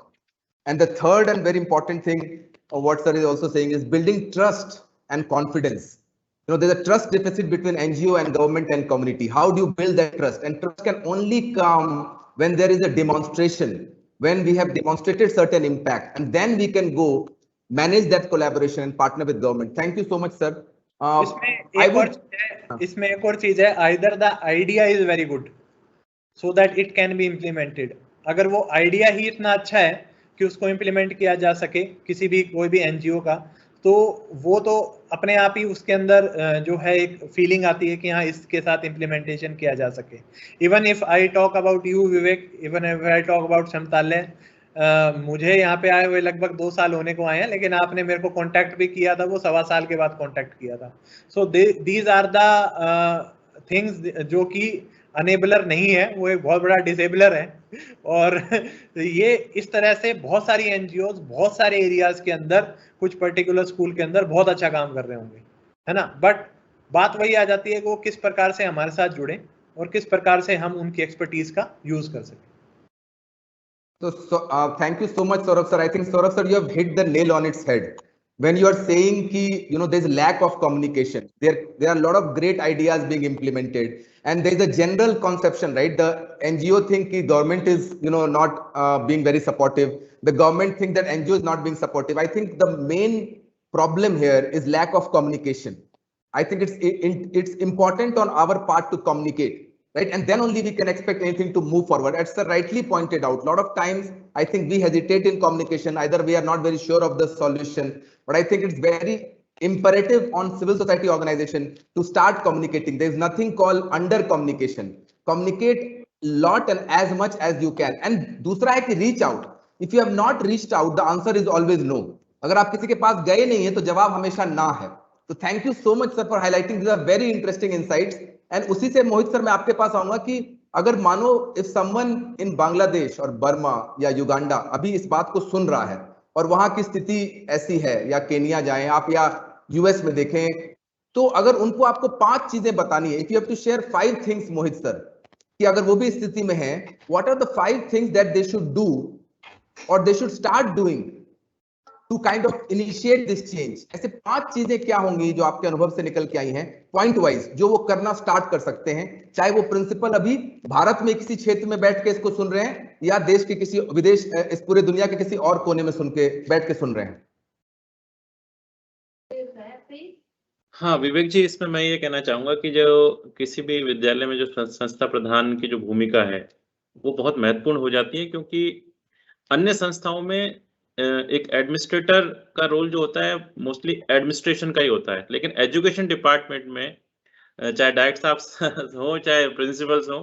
And the third and very important thing, what sir is also saying, is building trust and confidence. You know, there's a trust deficit between NGO and government and community. How do you build that trust? And trust can only come when there is a demonstration, when we have demonstrated certain impact, and then we can go manage that collaboration and partner with government. Thank you so much, sir. इसमें एक और चीज है, either the idea is very good so that it can be implemented. अगर वो आइडिया ही इतना अच्छा है कि उसको इम्प्लीमेंट किया जा सके किसी भी कोई भी एनजीओ का, तो वो तो अपने आप ही उसके अंदर जो है एक फीलिंग आती है कि हाँ इसके साथ इम्प्लीमेंटेशन किया जा सके। Even if I talk about you Vivek, even if I talk about समताल्य, मुझे यहाँ पे आए हुए लगभग 2 साल होने को आए हैं, लेकिन आपने मेरे को कांटेक्ट भी किया था, वो 1.25 साल के बाद कांटेक्ट किया था। So these are the things जो कि अनेबलर नहीं है, वो एक बहुत बड़ा डिसेबलर है। और ये इस तरह से बहुत सारी एनजीओज बहुत सारे एरियाज के अंदर कुछ पर्टिकुलर स्कूल के अंदर बहुत अच्छा काम कर रहे होंगे, है ना। बट बात वही आ जाती है कि वो किस प्रकार से हमारे साथ जुड़े और किस प्रकार से हम उनकी एक्सपर्टीज का यूज कर सकें। So thank you so much, Saurav sir. I think Saurav sir, you have hit the nail on its head when you are saying ki, you know, there's lack of communication. There are a lot of great ideas being implemented, and there is a general conception, right? The NGO think ki government is, you know, not being very supportive. The government think that NGO is not being supportive. I think the main problem here is lack of communication. I think it's important on our part to communicate. right? And then only we can expect anything to move forward. As sir rightly pointed out, a lot of times I think we hesitate in communication. Either we are not very sure of the solution, but I think it's very imperative on civil society organization to start communicating. There is nothing called under communication. Communicate lot and as much as you can. And दूसरा है कि reach out. If you have not reached out, the answer is always no. अगर आप किसी के पास गए नहीं है तो जवाब हमेशा ना है. तो thank you so much sir for highlighting. These are very interesting insights. And उसी से मोहित सर मैं आपके पास आऊंगा कि अगर मानो if someone in बांग्लादेश और बर्मा या युगांडा अभी इस बात को सुन रहा है और वहां की स्थिति ऐसी है, या केनिया जाएं आप या यूएस में देखें, तो अगर उनको आपको 5 चीजें बतानी है, if you have to share 5 things Mohit sir, कि अगर वो भी इस स्थिति में है, what are the 5 things that they should do or they should start doing to kind of initiate this change? ऐसे 5 चीजें क्या होंगी जो आपके अनुभव से निकल के आई हैं पॉइंट वाइज, जो वो करना स्टार्ट कर सकते हैं, चाहे वो प्रिंसिपल अभी भारत में किसी क्षेत्र में बैठ के इसको सुन रहे हैं या देश के किसी विदेश, इस पूरे दुनिया के किसी और कोने में बैठ के सुन रहे हैं. हाँ विवेक जी, इसमें मैं ये कहना चाहूंगा कि जो किसी भी विद्यालय में जो संस्था प्रधान की जो भूमिका है वो बहुत महत्वपूर्ण हो जाती है, क्योंकि अन्य संस्थाओं में एक एडमिनिस्ट्रेटर का रोल जो होता है मोस्टली एडमिनिस्ट्रेशन का ही होता है, लेकिन एजुकेशन डिपार्टमेंट में चाहे डायरेक्टर साहब हो चाहे प्रिंसिपल्स हो,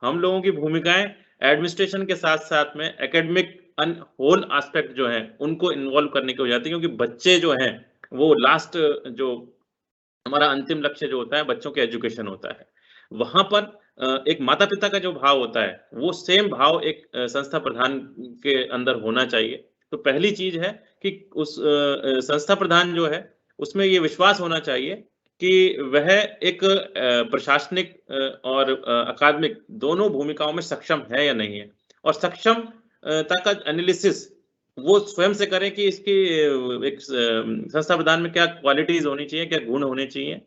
हम लोगों की भूमिकाएं एडमिनिस्ट्रेशन के साथ साथ में एकेडमिक होल एस्पेक्ट जो है उनको इन्वॉल्व करने की हो जाती है, क्योंकि बच्चे जो हैं वो लास्ट जो हमारा अंतिम लक्ष्य जो होता है बच्चों के एजुकेशन होता है, वहां पर एक माता पिता का जो भाव होता है वो सेम भाव एक संस्था प्रधान के अंदर होना चाहिए. तो पहली चीज है कि उस संस्था प्रधान जो है उसमें ये विश्वास होना चाहिए कि वह एक प्रशासनिक और अकादमिक दोनों भूमिकाओं में सक्षम है या नहीं है, और सक्षमता का एनालिसिस वो स्वयं से करें कि इसकी एक संस्था प्रधान में क्या क्वालिटीज होनी चाहिए, क्या गुण होने चाहिए,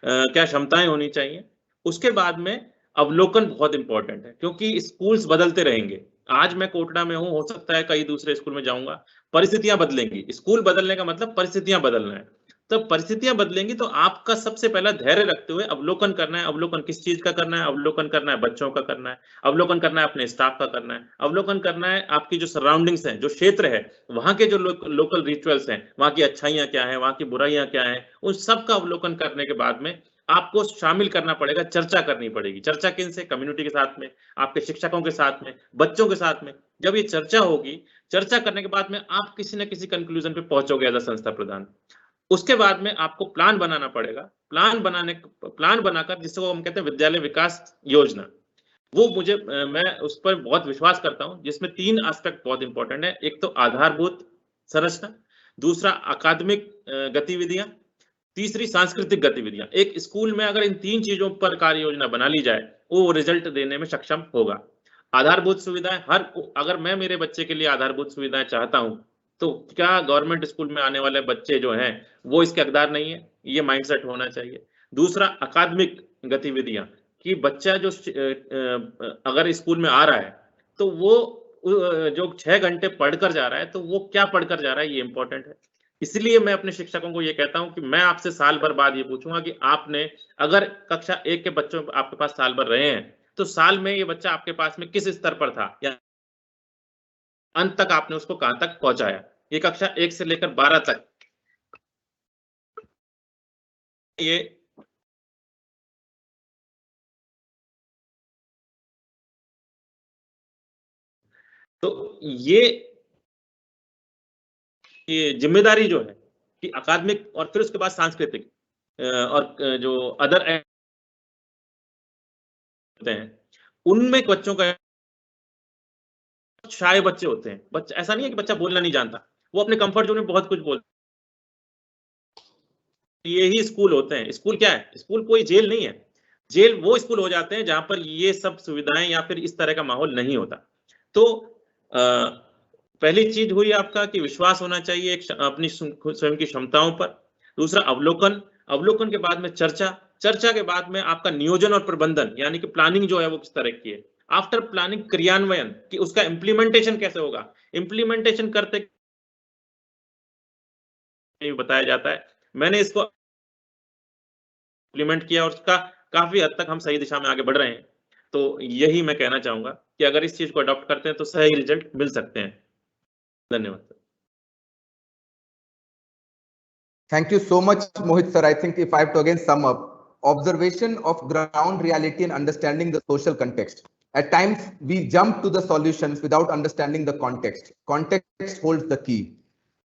क्या क्षमताएं होनी चाहिए. उसके बाद में अवलोकन बहुत इंपॉर्टेंट है, क्योंकि स्कूल्स बदलते रहेंगे. आज मैं कोटड़ा में हूँ, हो सकता है कई दूसरे स्कूल में जाऊंगा, परिस्थितियां बदलेंगी. स्कूल बदलने का मतलब परिस्थितियां बदलना है. तब परिस्थितियां बदलेंगी तो आपका सबसे पहला धैर्य रखते हुए अवलोकन करना है. अवलोकन किस चीज का करना है? अवलोकन करना है बच्चों का करना है, अवलोकन करना है अपने स्टाफ का करना है, अवलोकन करना है आपकी जो सराउंडिंग्स हैं, जो क्षेत्र है, वहां के जो लोकल रिचुअल्स हैं, वहां की अच्छाइयां क्या है, वहां की बुराइयां क्या है, उन सब का अवलोकन करने के बाद में आपको शामिल करना पड़ेगा, चर्चा करनी पड़ेगी. चर्चा किन से? कम्युनिटी के साथ में, आपके शिक्षकों के साथ में, बच्चों के साथ में. जब ये चर्चा होगी, चर्चा करने के बाद में आप किसी न किसी कंक्लूजन पे पहुंचोगे एज अ संस्था प्रधान. उसके बाद में आपको प्लान बनाना पड़ेगा. प्लान बनाकर, जिसको हम कहते हैं विद्यालय विकास योजना, वो मैं उस पर बहुत विश्वास करता हूं, जिसमें 3 एस्पेक्ट बहुत इंपॉर्टेंट है. एक तो आधारभूत संरचना, दूसरा अकादमिक गतिविधियां, तीसरी सांस्कृतिक गतिविधियां. एक स्कूल में अगर इन 3 चीजों पर कार्य योजना बना ली जाए, वो रिजल्ट देने में सक्षम होगा. आधारभूत सुविधाएं, अगर मैं मेरे बच्चे के लिए आधारभूत सुविधाएं चाहता हूं, तो क्या गवर्नमेंट स्कूल में आने वाले बच्चे जो हैं वो इसके हकदार नहीं है? ये माइंडसेट होना चाहिए. दूसरा अकादमिक गतिविधियां, कि बच्चा जो अगर स्कूल में आ रहा है तो वो जो 6 घंटे पढ़कर जा रहा है, तो वो क्या पढ़कर जा रहा है, ये इंपॉर्टेंट है. इसलिए मैं अपने शिक्षकों को ये कहता हूं कि मैं आपसे साल भर बाद ये पूछूंगा कि आपने अगर कक्षा 1 के बच्चों आपके पास साल भर रहे हैं, तो साल में ये बच्चा आपके पास में किस स्तर पर था, या अंत तक आपने उसको कहां तक पहुंचाया. ये कक्षा 1 से लेकर 12 तक ये तो ये जिम्मेदारी जो है कि अकादमिक और फिर उसके बाद सांस्कृतिक और जो अदर होते हैं, उनमें बच्चों का शाय बच्चे होते हैं. बच्चा ऐसा नहीं है कि बच्चा बोलना नहीं जानता, वो अपने कंफर्ट जोन में बहुत कुछ बोलता है. यही स्कूल होते हैं. स्कूल क्या है? स्कूल कोई जेल नहीं है. जेल वो स्कूल हो जाते हैं जहां पर ये सब सुविधाएं या फिर इस तरह का माहौल नहीं होता. तो पहली चीज हुई आपका कि विश्वास होना चाहिए अपनी स्वयं की क्षमताओं पर. दूसरा अवलोकन के बाद में चर्चा के बाद में आपका नियोजन और प्रबंधन, यानी कि प्लानिंग जो है वो किस तरह की है. आफ्टर प्लानिंग क्रियान्वयन, कि उसका इम्प्लीमेंटेशन कैसे होगा. इम्प्लीमेंटेशन करते बताया जाता है. मैंने इसको इम्प्लीमेंट किया और उसका काफी हद तक हम सही दिशा में आगे बढ़ रहे हैं. तो यही मैं कहना चाहूंगा कि अगर इस चीज को अडॉप्ट करते हैं तो सही रिजल्ट मिल सकते हैं। धन्यवाद। Thank you so much, Mohit sir. I think if I have to again sum up, observation of ground reality and understanding the social context. At times, we jump to the solutions without understanding the context. Context holds the key.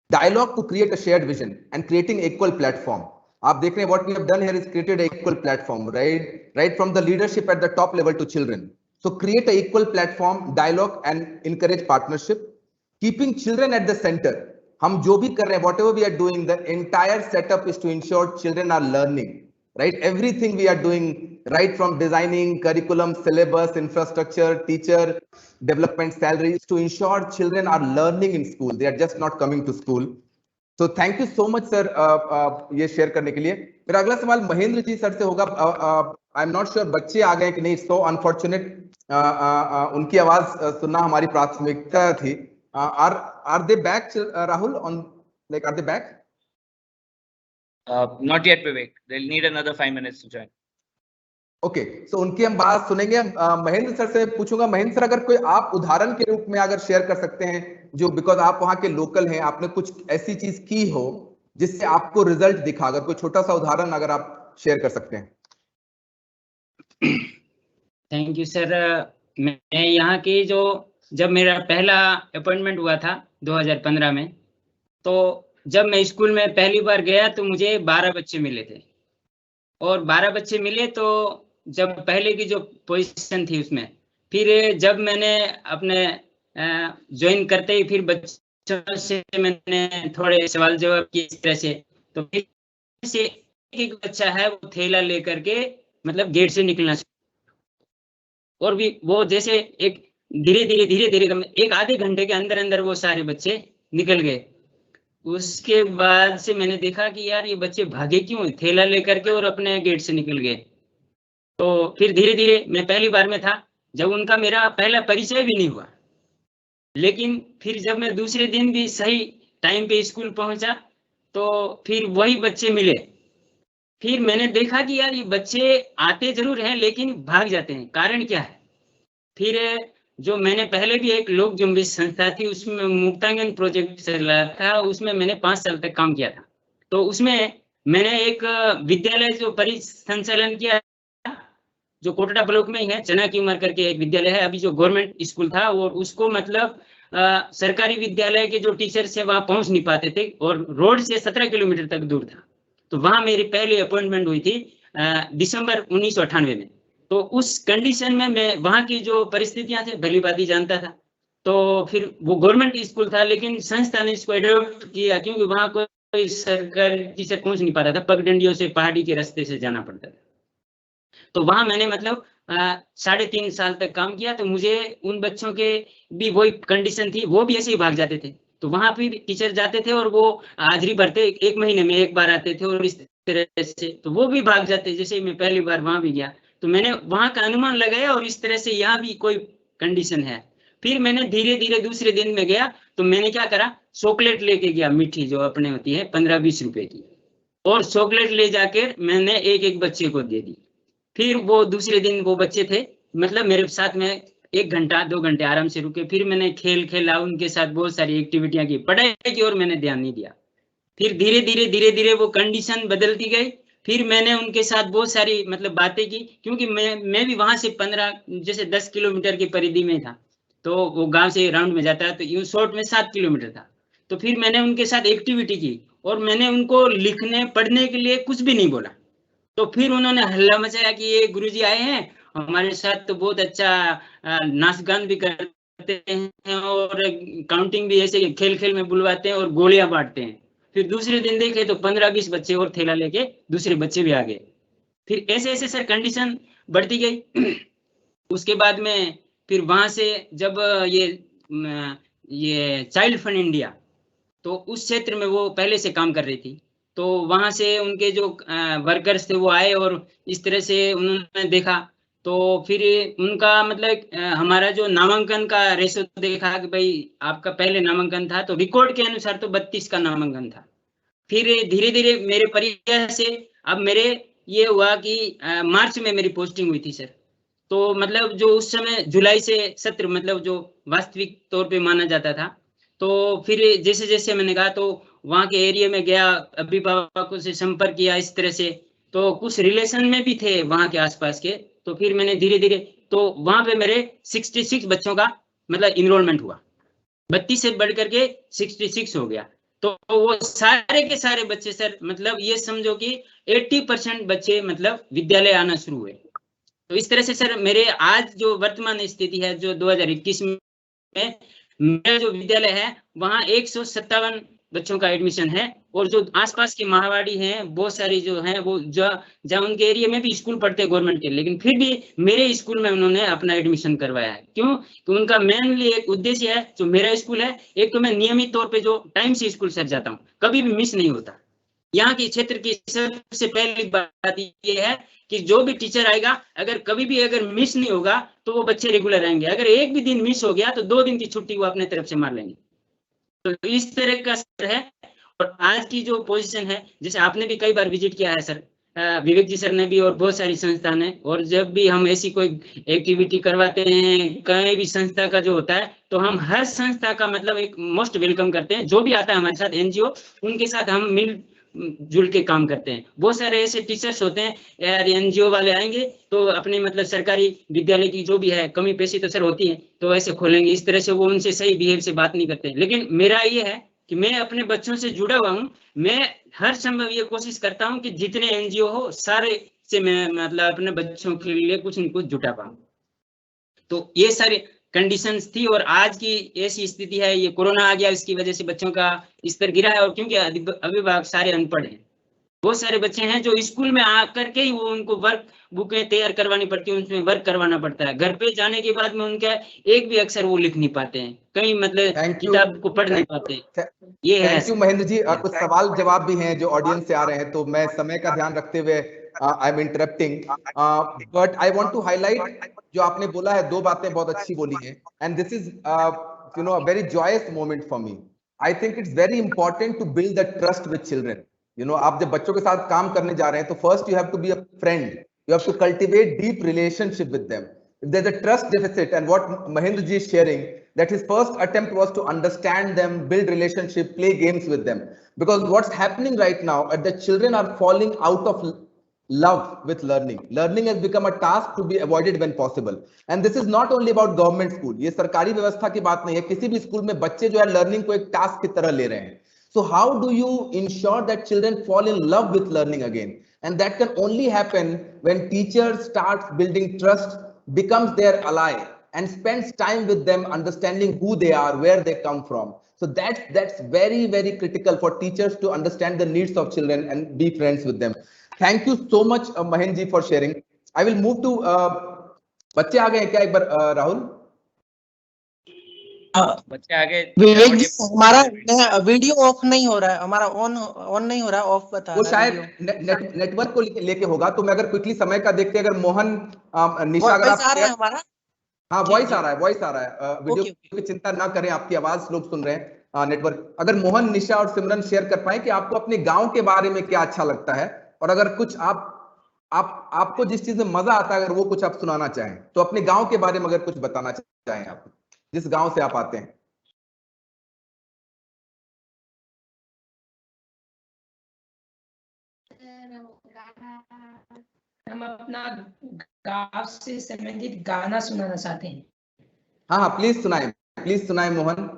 Dialogue to create a shared vision and creating equal platform. आप देख रहे हैं what we have done here is created an equal platform, right from the leadership at the top level to children. So create an equal platform, dialogue and encourage partnership, keeping children at the center. हम जो भी कर रहे हैं, whatever we are doing, the entire setup is to ensure children are learning, right? Everything we are doing, right from designing curriculum, syllabus, infrastructure, teacher development, salaries, to ensure children are learning in school. They are just not coming to school. So thank you so much, sir, ये शेयर करने के लिए। मेरा अगला सवाल महेंद्र जी सर से होगा। आई एम नॉट श्योर बच्चे आ गए कि नहीं, सो अनफॉर्चुनेट, उनकी आवाज सुनना हमारी प्राथमिकता थी। Are they back, Rahul? Are they back? Not yet, Vivek. They'll need another 5 minutes to join. Okay, so उनकी हम बात सुनेंगे। महेंद्र सर से पूछूंगा, महेंद्र सर अगर कोई आप उदाहरण के रूप में अगर शेयर कर सकते हैं, जो बिकॉज आप वहां के लोकल हैं, आपने कुछ ऐसी चीज की हो जिससे आपको रिजल्ट दिखा, अगर कोई छोटा सा उदाहरण अगर आप शेयर कर सकते हैं। Thank you sir. मैं यहाँ की जो जब मेरा पहला अपॉइंटमेंट हुआ था 2015 में, तो जब मैं स्कूल में पहली बार गया तो मुझे 12 बच्चे मिले थे, और 12 बच्चे मिले तो जब पहले की जो पोजीशन थी उसमें, फिर जब मैंने अपने ज्वाइन करते ही फिर बच्चों से मैंने थोड़े सवाल जवाब किए इस तरह से, तो फिर से एक बच्चा है वो थैला लेकर के मतलब गेट से निकलना, और भी वो जैसे एक धीरे धीरे एक आधे घंटे के अंदर अंदर वो सारे बच्चे निकल गए। उसके बाद से मैंने देखा कि यार ये बच्चे भागे क्यों, थैला लेकर के और अपने गेट से निकल गए। तो फिर धीरे धीरे, मैं पहली बार में था जब उनका मेरा पहला परिचय भी नहीं हुआ, लेकिन फिर जब मैं दूसरे दिन भी सही टाइम पे स्कूल पहुंचा तो फिर वही बच्चे मिले। फिर मैंने देखा कि यार ये बच्चे आते जरूर हैं लेकिन भाग जाते हैं, कारण क्या है। फिर जो मैंने पहले भी एक लोक जुम्बिश संस्था थी उसमें मुक्तांगन प्रोजेक्ट चला था, उसमें मैंने 5 साल तक काम किया था। तो उसमें मैंने एक विद्यालय जो परिसंचालन किया जो कोटड़ा ब्लॉक में ही है, चना की उमर करके एक विद्यालय है, अभी जो गवर्नमेंट स्कूल था, और उसको मतलब सरकारी विद्यालय के जो टीचर से वहाँ पहुंच नहीं पाते थे और रोड से 17 किलोमीटर तक दूर था। तो वहाँ मेरी पहली अपॉइंटमेंट हुई थी दिसंबर 1998 में। तो उस कंडीशन में मैं वहाँ की जो परिस्थितियां थे भली भांति जानता था। तो फिर वो गवर्नमेंट स्कूल था लेकिन संस्था ने इसको एडॉप्ट किया क्योंकि वहाँ कोई सरकारी टीचर पहुंच नहीं पाता था, पगडंडियों से पहाड़ी के रास्ते से जाना पड़ता था। तो वहाँ मैंने मतलब 3.5 साल तक काम किया। तो मुझे उन बच्चों के भी वही कंडीशन थी, वो भी ऐसे ही भाग जाते थे। तो वहाँ भी टीचर जाते थे और वो हाजिरी भरते, 1 महीने में 1 बार आते थे और इस तरह से, तो वो भी भाग जाते। जैसे मैं पहली बार वहाँ भी गया तो मैंने वहाँ का अनुमान लगाया और इस तरह से यहाँ भी कोई कंडीशन है। फिर मैंने धीरे धीरे दूसरे दिन में गया तो मैंने क्या करा, चॉकलेट लेके गया, मीठी जो अपने होती है 15-20 रुपए की, और चॉकलेट ले जाकर मैंने एक बच्चे को दे दी। फिर वो दूसरे दिन वो बच्चे थे मतलब मेरे साथ में 1 घंटा 2 घंटे आराम से रुके। फिर मैंने खेल खेला, उनके साथ बहुत सारी एक्टिविटियां की, पढ़ाई की और मैंने ध्यान नहीं दिया। फिर धीरे धीरे वो कंडीशन बदलती गई। फिर मैंने उनके साथ बहुत सारी मतलब बातें की, क्योंकि मैं भी वहां से 10 किलोमीटर की परिधि में था। तो वो गांव से राउंड में जाता है तो यूं शॉर्ट में 7 किलोमीटर था। तो फिर मैंने उनके साथ एक्टिविटी की और मैंने उनको लिखने पढ़ने के लिए कुछ भी नहीं बोला। तो फिर उन्होंने हल्ला मचाया कि ये गुरुजी आए हैं हमारे साथ, तो बहुत अच्छा नाच गान भी करते हैं और काउंटिंग भी ऐसे खेल खेल में बुलवाते हैं और गोलियां बांटते हैं। फिर दूसरे दिन देखे तो 15-20 बच्चे और थैला लेके दूसरे बच्चे भी आ गए। फिर ऐसे ऐसे सर कंडीशन बढ़ती गई। उसके बाद में फिर वहां से जब ये चाइल्ड फंड इंडिया, तो उस क्षेत्र में वो पहले से काम कर रही थी, तो वहां से उनके जो वर्कर्स थे वो आए और इस तरह से उन्होंने देखा। तो फिर उनका मतलब हमारा जो नामांकन का रेशो देखा कि भाई आपका पहले नामांकन था तो रिकॉर्ड के अनुसार तो 32 का नामांकन था। फिर धीरे धीरे मेरे प्रयास से अब मेरे ये हुआ कि मार्च में मेरी पोस्टिंग हुई थी सर। तो मतलब जो उस समय जुलाई से सत्र मतलब जो वास्तविक तौर पे माना जाता था, तो फिर जैसे जैसे मैंने कहा तो वहाँ के एरिया में गया, अभिभावकों से संपर्क किया इस तरह से, तो कुछ रिलेशन में भी थे वहाँ के आसपास के, तो फिर मैंने धीरे धीरे तो वहाँ पे मेरे 66 बच्चों का मतलब इनरोलमेंट हुआ, 32 से बढ़ करके 66 हो गया। तो वो सारे के सारे बच्चे सर मतलब ये समझो कि 80% बच्चे मतलब विद्यालय आना शुरू हुए। तो इस तरह से सर मेरे आज जो वर्तमान स्थिति है जो 2021 में मेरा जो विद्यालय है वहाँ 157 बच्चों का एडमिशन है, और जो आसपास की महावाड़ी हैं बहुत सारी जो हैं वो जहाँ उनके एरिया में भी स्कूल पढ़ते हैं गवर्नमेंट के, लेकिन फिर भी मेरे स्कूल में उन्होंने अपना एडमिशन करवाया है। क्यों? कि उनका मेनली एक उद्देश्य है, जो मेरा स्कूल है, एक तो मैं नियमित तौर पे जो टाइम से स्कूल सर जाता हूँ, कभी भी मिस नहीं होता। यहाँ की क्षेत्र की सबसे पहली बात ये है कि जो भी टीचर आएगा अगर कभी भी अगर मिस नहीं होगा तो वो बच्चे रेगुलर आएंगे, अगर एक भी दिन मिस हो गया तो 2 दिन की छुट्टी वो अपने तरफ से मार लेंगे। तो इस तरह का सर है। और आज की जो पोजीशन है, जैसे आपने भी कई बार विजिट किया है सर, विवेक जी सर ने भी और बहुत सारी संस्था ने, और जब भी हम ऐसी कोई एक्टिविटी करवाते हैं कहीं भी संस्था का जो होता है तो हम हर संस्था का मतलब एक मोस्ट वेलकम करते हैं। जो भी आता है हमारे साथ एनजीओ, उनके साथ हम मिल जुल के काम करते हैं। बहुत सारे ऐसे टीचर्स होते हैं यार एनजीओ वाले आएंगे तो अपने मतलब सरकारी विद्यालय की जो भी है कमी पेशी तो सर होती है तो ऐसे खोलेंगे, इस तरह से वो उनसे सही बिहेव से बात नहीं करते। लेकिन मेरा ये है कि मैं अपने बच्चों से जुड़ा हुआ हूँ, मैं हर समय ये कोशिश करता हूँ कि जितने एनजीओ हो सारे से मैं मतलब अपने बच्चों के लिए कुछ न कुछ जुटा पाऊँ। तो ये सारे कंडीशंस थी, और आज की ऐसी स्थिति है, ये कोरोना आ गया इसकी वजह से बच्चों का स्तर गिरा है, और क्योंकि अभिभावक सारे अनपढ़ हैं, बहुत सारे बच्चे हैं जो स्कूल में आकर के ही वो उनको वर्क बुकें तैयार करवानी पड़ती है, उसमें वर्क करवाना पड़ता है, घर पे जाने के बाद में उनका एक भी अक्षर वो लिख नहीं पाते हैं, कहीं मतलब किताब को पढ़ नहीं पाते। ये है। Thank you Mahendra ji. कुछ सवाल जवाब भी हैं जो ऑडियंस से आ रहे हैं, तो मैं समय का ध्यान रखते हुए I am interrupting, but I want to highlight जो आपने बोला है, 2 बातें बहुत अच्छी बोली हैं, and this is you know a very joyous moment for me. I think it's very important to build the trust with children. You know, आप जब बच्चों के साथ काम करने जा रहे हैं तो first you have to be a friend, you have to cultivate deep relationship with them. If there's a trust deficit, and what Mahendra ji is sharing, that his first attempt was to understand them, build relationship, play games with them, because what's happening right now the children are falling out of love with learning has become a task to be avoided when possible, and this is not only about government school, ये सरकारी व्यवस्था की बात नहीं है, किसी भी स्कूल में बच्चे जो है लर्निंग को एक टास्क की तरह ले रहे हैं। So how do you ensure that children fall in love with learning again? And that can only happen when teachers starts building trust, becomes their ally, and spends time with them, understanding who they are, where they come from. So that's very, very critical for teachers to understand the needs of children and be friends with them. Thank you so much, Mahendra ji, for sharing. I will move to बच्चे आ गए क्या एक बार राहुल? बच्चे आगे। विवेक जी हमारा वीडियो ऑफ नहीं हो रहा है, हमारा ऑन नहीं हो रहा है, ऑफ बता रहा है। वो शायद नेटवर्क को लेके होगा, तो मैं अगर क्विकली समय का देखते अगर मोहन निशा अगर आप हमारा हाँ वॉइस आ रहा है वीडियो की चिंता ना करें, आपकी आवाज लोग सुन रहे हैं नेटवर्क। अगर मोहन निशा और सिमरन शेयर कर पाए कि आपको अपने गांव के बारे में क्या अच्छा लगता है, और अगर कुछ आपको जिस चीज में मजा आता है अगर वो कुछ आप सुनाना चाहें, तो अपने गांव के बारे में अगर कुछ बताना चाहें आप, जिस गांव से आप आते हैं। हम अपना गांव से संबंधित गाना सुनाना चाहते हैं। हाँ प्लीज सुनाएं मोहन।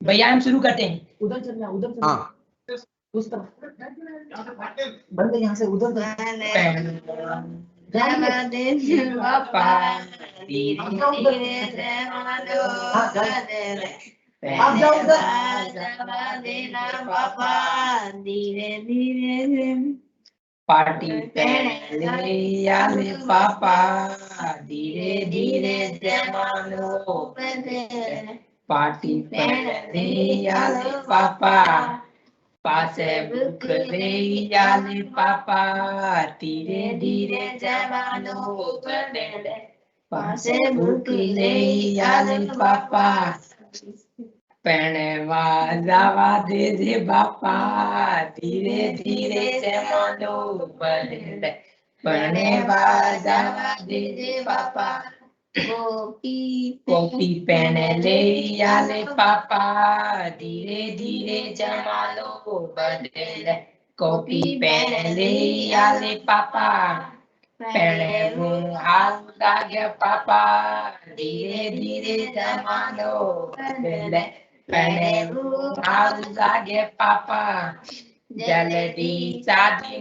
भैया हम शुरू करते हैं। उधर चलना, उधर चलना। हाँ उस तरफ बंद यहाँ से उधर पार्टी पहले याले पापा धीरे धीरे जमानो पार्टी पहले याले पापा पासे बुक ले याले पापा धीरे धीरे जमानो पासे बुक ले आले पापा पहनेवा जावा दे बापा धीरे धीरे जमानो बदले पहनेवा जावा दे पापा कॉपी पेन ले आले पापा धीरे धीरे जमानो बदले कॉपी पेन ले आले पापा पहने मुँह हाथ लागे पापा धीरे धीरे जमानो बदले पहने मुँह हाथ लागे पापा जल्दी शादी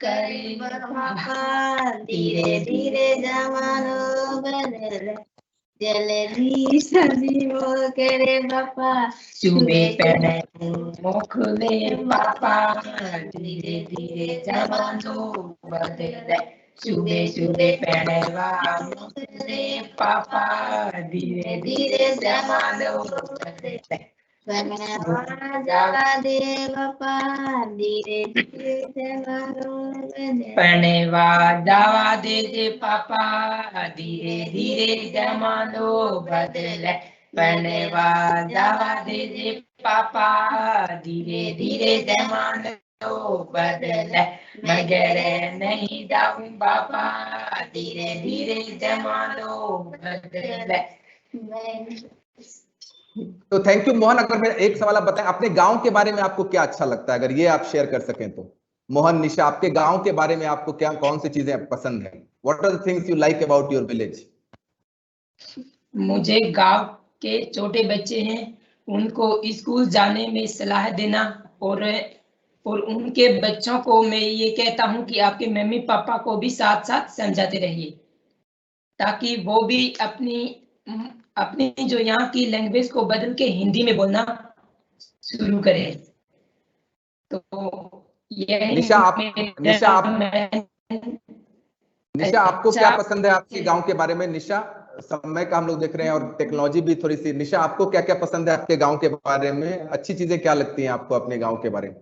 करे पापा धीरे धीरे जमानो बदले जल्दी शादी करे पापा सुबह पहने मुँह खुले पापा धीरे धीरे जमानो बदले सुबह सुबह पहने वाले पापा धीरे धीरे जमानो बदले जावा दे पापा धीरे धीरे जमानो बदले पहने जावा दे पापा धीरे धीरे जमानो बदले पहने जावा दे पापा धीरे धीरे जमानो बदले मगर नहीं जाऊं बाबा धीरे धीरे जमानो बदले। तो थैंक यू मोहन। अगर मैं एक सवाल आप बताएं, अपने गांव के बारे में आपको क्या अच्छा लगता है, अगर ये आप शेयर कर सकें तो। मोहन, निशा, आपके गांव के बारे में आपको क्या कौन सी चीजें पसंद है? What are the things you like about your village? मुझे गांव के छोटे बच्चे हैं उनको स्कूल जाने में सलाह देना और उनके बच्चों को मैं ये कहता हूं कि आपके मम्मी पापा को भी साथ साथ समझाते रहिए ताकि वो भी अपनी जो यहाँ की लैंग्वेज को बदल के हिंदी में बोलना शुरू करें। तो निशा आपको क्या पसंद है आपके गांव के बारे में? निशा, समय का हम लोग देख रहे हैं और टेक्नोलॉजी भी थोड़ी सी। निशा, आपको क्या क्या पसंद है आपके गांव के बारे में? अच्छी चीजें क्या लगती हैं आपको अपने गांव के बारे में?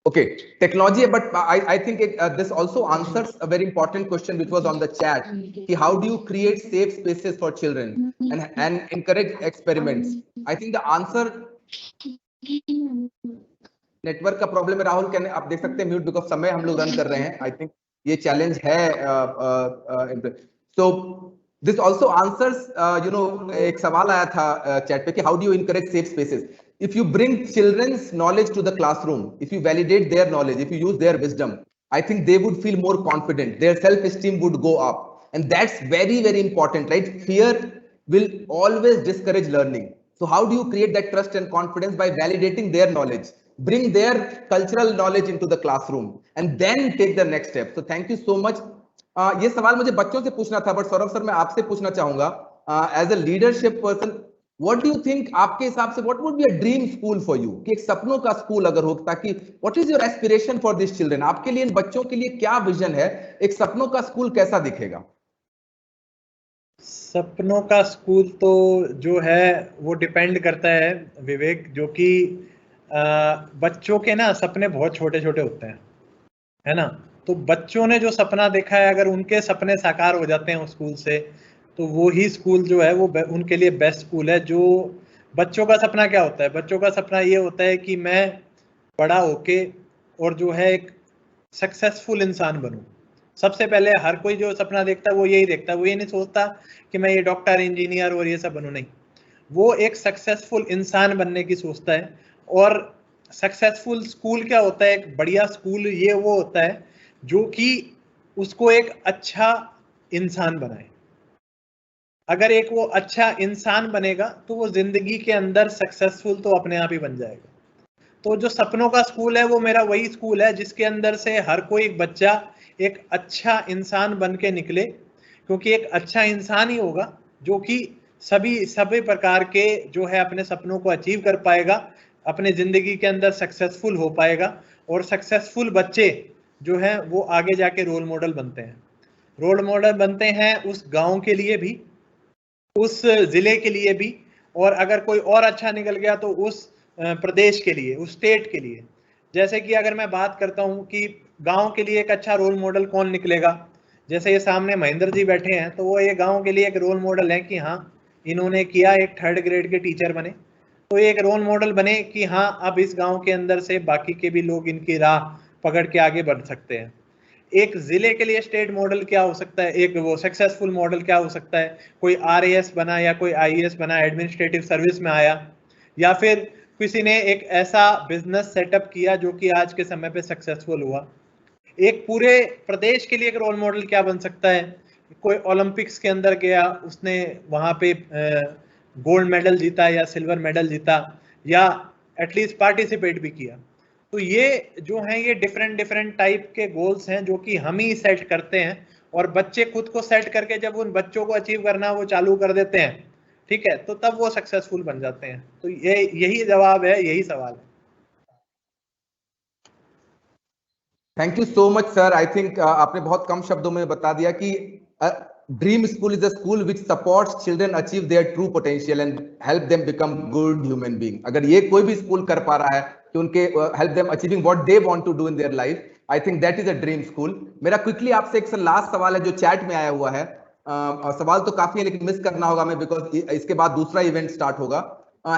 Okay, technology, but I think this also answers a very important question which was on the chat. How do you create safe spaces for children and encourage experiments? I think the answer network का प्रॉब्लम है। राहुल, कहने आप देख सकते हैं म्यूट, बिकॉज समय हम लोग रन कर रहे हैं। आई थिंक ये चैलेंज है। सो दिस ऑल्सो आंसर्स एक सवाल आया था चैट पे कि how do you encourage safe spaces? If you bring children's knowledge to the classroom, if you validate their knowledge, if you use their wisdom, I think they would feel more confident. Their self-esteem would go up, and that's very, very important, right? Fear will always discourage learning. So how do you create that trust and confidence? By validating their knowledge, bring their cultural knowledge into the classroom, and then take the next step. So thank you so much. ये सवाल मुझे बच्चों से पूछना था, but सौरभ सर मैं आपसे पूछना चाहूंगा as a leadership person. What do you think, आपके हिसाब से what would be a dream school for you? कि एक सपनों का स्कूल अगर हो, ताकि what is your aspiration for these children? आपके लिए इन बच्चों के लिए क्या विजन है? एक सपनों का स्कूल कैसा दिखेगा? सपनों का स्कूल तो जो है वो डिपेंड करता है विवेक, जो कि बच्चों के ना सपने बहुत छोटे छोटे होते हैं, है ना। तो बच्चों ने जो सपना देखा है, अगर उनके सपने साकार हो जाते हैं उस स्कूल से, तो वो ही स्कूल जो है वो उनके लिए बेस्ट स्कूल है। जो बच्चों का सपना क्या होता है? बच्चों का सपना ये होता है कि मैं बड़ा होके और जो है एक सक्सेसफुल इंसान बनूं। सबसे पहले हर कोई जो सपना देखता है वो यही देखता है, वो ये नहीं सोचता कि मैं ये डॉक्टर, इंजीनियर और ये सब बनूं, नहीं, वो एक सक्सेसफुल इंसान बनने की सोचता है। और सक्सेसफुल स्कूल क्या होता है? एक बढ़िया स्कूल ये वो होता है जो कि उसको एक अच्छा इंसान बनाए। अगर एक वो अच्छा इंसान बनेगा तो वो जिंदगी के अंदर सक्सेसफुल तो अपने आप ही बन जाएगा। तो जो सपनों का स्कूल है वो मेरा वही स्कूल है जिसके अंदर से हर कोई बच्चा एक अच्छा इंसान बन के निकले, क्योंकि एक अच्छा इंसान ही होगा जो कि सभी प्रकार के जो है अपने सपनों को अचीव कर पाएगा, अपने जिंदगी के अंदर सक्सेसफुल हो पाएगा। और सक्सेसफुल बच्चे जो हैं वो आगे जाके रोल मॉडल बनते हैं। रोल मॉडल बनते हैं उस गांव के लिए भी, उस जिले के लिए भी, और अगर कोई और अच्छा निकल गया तो उस प्रदेश के लिए, उस स्टेट के लिए। जैसे कि अगर मैं बात करता हूं कि गांव के लिए एक अच्छा रोल मॉडल कौन निकलेगा, जैसे ये सामने महेंद्र जी बैठे हैं, तो वो ये गांव के लिए एक रोल मॉडल है कि हाँ इन्होंने किया, एक 3rd ग्रेड के टीचर बने, तो एक रोल मॉडल बने कि हाँ अब इस गांव के अंदर से बाकी के भी लोग इनकी राह पकड़ के आगे बढ़ सकते हैं। एक जिले के लिए स्टेट मॉडल क्या हो सकता है, एक वो सक्सेसफुल मॉडल क्या हो सकता है, कोई RAS बना या कोई IAS बना, एडमिनिस्ट्रेटिव सर्विस में आया, या फिर किसी ने एक ऐसा बिजनेस सेटअप किया जो कि आज के समय पे सक्सेसफुल हुआ। एक पूरे प्रदेश के लिए एक रोल मॉडल क्या बन सकता है, कोई ओलंपिक्स के अंदर गया, उसने वहां पे गोल्ड मेडल जीता या सिल्वर मेडल जीता, या एटलीस्ट पार्टिसिपेट भी किया। तो ये जो है ये डिफरेंट टाइप के गोल्स हैं जो कि हम ही सेट करते हैं, और बच्चे खुद को सेट करके जब उन बच्चों को अचीव करना वो चालू कर देते हैं, ठीक है, तो तब वो सक्सेसफुल बन जाते हैं। तो यही जवाब है, यही सवाल है। Thank you so much sir. I think आपने बहुत कम शब्दों में बता दिया कि dream school is a school which supports children achieve their true potential and help them become good human being. अगर ये कोई भी स्कूल कर पा रहा है कि उनके help them achieving what they want to do in their life, I think that is a dream school. मेरा क्विकली आपसे एक लास्ट सवाल है जो चैट में आया हुआ है। सवाल तो काफी है लेकिन मिस करना होगा मैं, बिकॉज इसके बाद दूसरा इवेंट स्टार्ट होगा।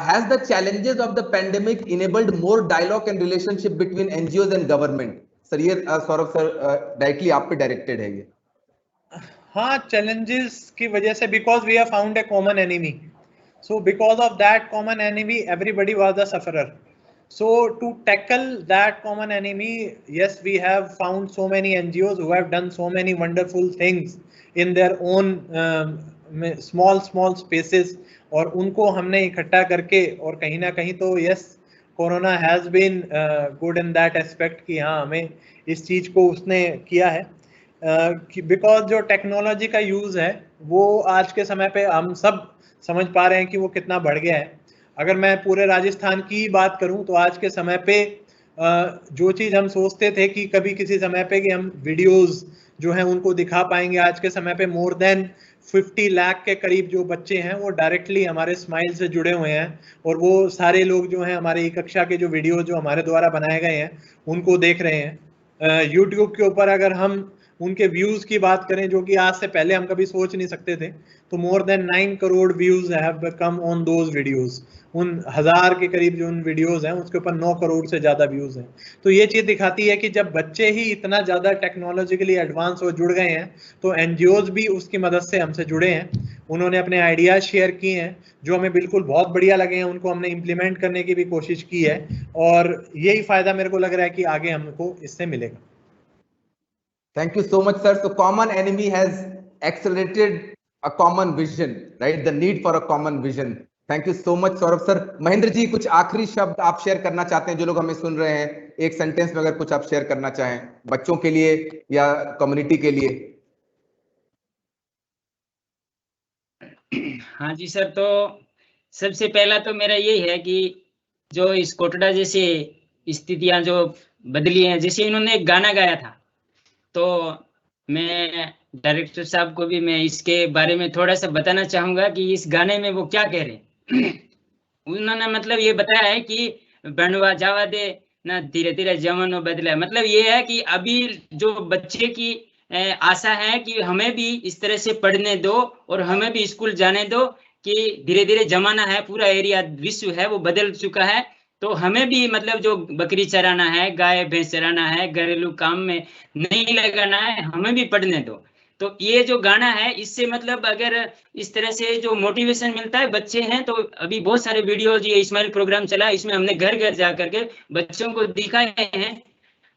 Has the challenges of the pandemic enabled more dialogue and relationship between NGOs and government? Sir ये सौरभ सर डायरेक्टली आप पे डायरेक्टेड है ये। हाँ, challenges की वजह से, because we have found a common enemy, so because of that common enemy everybody was a sufferer. So to tackle that common enemy, yes, we have found so many NGOs who have done so many wonderful things in their own small spaces, और उनको हमने इकट्ठा करके, और कहीं ना कहीं तो yes corona has been good in that aspect कि हाँ हमें इस चीज को उसने किया है, बिकॉज जो टेक्नोलॉजी का यूज है वो आज के समय पे हम सब समझ पा रहे हैं कि वो कितना बढ़ गया है। अगर मैं पूरे राजस्थान की बात करूं तो आज के समय पे जो चीज हम सोचते थे कि कभी किसी समय पे कि हम वीडियोस जो हैं उनको दिखा पाएंगे, आज के समय पे मोर देन 50 लाख के करीब जो बच्चे हैं वो डायरेक्टली हमारे स्माइल से जुड़े हुए हैं, और वो सारे लोग जो हैं हमारे कक्षा के जो वीडियो जो हमारे द्वारा बनाए गए हैं उनको देख रहे हैं। यूट्यूब के ऊपर अगर हम उनके व्यूज की बात करें जो कि आज से पहले हम कभी सोच नहीं सकते थे, तो more than 9 crore views have come on those videos. उन 1000 के करीब जो उन वीडियोस हैं उसके ऊपर 9 करोड़ से ज्यादा व्यूज हैं। तो ये चीज दिखाती है कि जब बच्चे ही इतना ज्यादा टेक्नोलॉजिकली एडवांस हो जुड़ गए हैं तो एनजीओज भी उसकी मदद से हमसे जुड़े हैं, उन्होंने अपने आइडियाज शेयर किए हैं जो हमें बिल्कुल बहुत बढ़िया लगे हैं, उनको हमने इम्प्लीमेंट करने की भी कोशिश की है, और यही फायदा मेरे को लग रहा है कि आगे हमको इससे मिलेगा। Thank you so much, sir. So common enemy has accelerated a common vision, right? The need for a common vision. Thank you so much, Saurabh sir. Mahendra ji कुछ आखिरी शब्द आप शेयर करना चाहते हैं, जो लोग हमें सुन रहे हैं, एक सेंटेंस में अगर कुछ आप शेयर करना चाहें बच्चों के लिए या कम्युनिटी के लिए। हाँ जी सर, तो सबसे पहला तो मेरा यही है कि जो इस कोटड़ा जैसे स्थितियां जो बदली हैं, जैसे इन्होंने एक गाना गाया था, तो मैं डायरेक्टर साहब को भी मैं इसके बारे में थोड़ा सा बताना चाहूंगा कि इस गाने में वो क्या कह रहे हैं। उन्होंने मतलब ये बताया है कि बनवा जावा दे ना धीरे धीरे जमानो बदला, मतलब ये है कि अभी जो बच्चे की आशा है कि हमें भी इस तरह से पढ़ने दो और हमें भी स्कूल जाने दो, कि धीरे धीरे जमाना है, पूरा एरिया विश्व है वो बदल चुका है, तो हमें भी मतलब जो बकरी चराना है, गाय भैंस चराना है, घरेलू काम में नहीं लगाना है, हमें भी पढ़ने दो। तो ये जो गाना है इससे मतलब अगर इस तरह से जो मोटिवेशन मिलता है, बच्चे हैं तो अभी बहुत सारे वीडियोज ये स्माइल प्रोग्राम चला, इसमें हमने घर घर जा करके बच्चों को दिखाए हैं,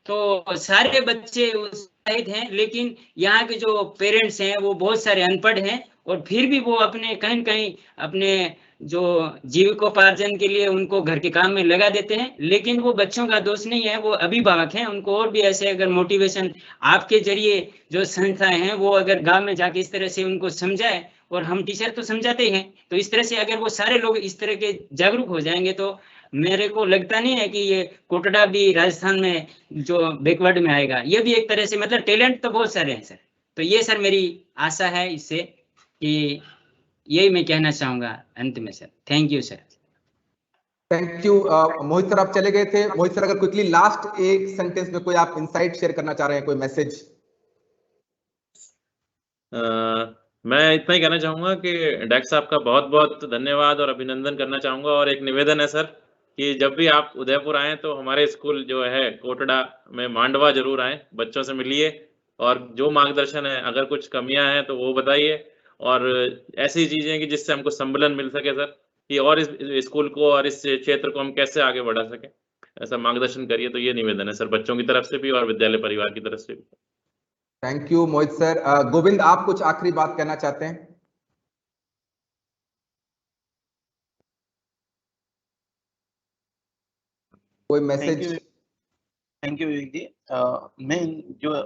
तो सारे बच्चे उत्साहित हैं, लेकिन यहाँ के जो पेरेंट्स हैं वो बहुत सारे अनपढ़ हैं, और फिर भी वो अपने कहीं कहीं अपने जो जीविकोपार्जन के लिए उनको घर के काम में लगा देते हैं। लेकिन वो बच्चों का दोष नहीं है, वो अभिभावक हैं, उनको और भी ऐसे अगर मोटिवेशन आपके जरिए जो संस्थाएं हैं वो अगर गांव में जाके इस तरह से उनको समझाए और हम टीचर तो समझाते हैं। तो इस तरह से अगर वो सारे लोग इस तरह के जागरूक हो जाएंगे तो मेरे को लगता नहीं है कि ये कोटड़ा भी राजस्थान में जो बैकवर्ड में आएगा। ये भी एक तरह से मतलब टैलेंट तो बहुत सारे हैं सर। तो ये सर मेरी आशा है इससे, कि यही मैं कहना चाहूंगा अंत में sir. Thank you sir. Thank you. Mohit sir आप चले गए थे। मोहित सर अगर क्विकली लास्ट एक सेंटेंस में कोई आप इनसाइट शेयर करना चाह रहे हैं, कोई मैसेज? मैं इतना ही कहना चाहूंगा कि डैक साहब का बहुत बहुत धन्यवाद और अभिनंदन करना चाहूंगा। और एक निवेदन है सर कि जब भी आप उदयपुर आएँ तो हमारे स्कूल जो है कोटड़ा में मांडवा जरूर आएँ, बच्चों से मिलिए और जो मार्गदर्शन है अगर कुछ कमियां हैं तो वो बताइए, और ऐसी चीजें कि जिससे हमको संबलन मिल सके सर, कि और इस स्कूल को और इस क्षेत्र को हम कैसे आगे बढ़ा सकें, ऐसा मार्गदर्शन करिए। तो ये निवेदन है सर बच्चों की तरफ से भी और विद्यालय परिवार की तरफ से भी। Thank you Mohit sir. Govind आप कुछ आखिरी बात कहना चाहते हैं? कोई मैसेज? थैंक यू विवेक जी। मैं जो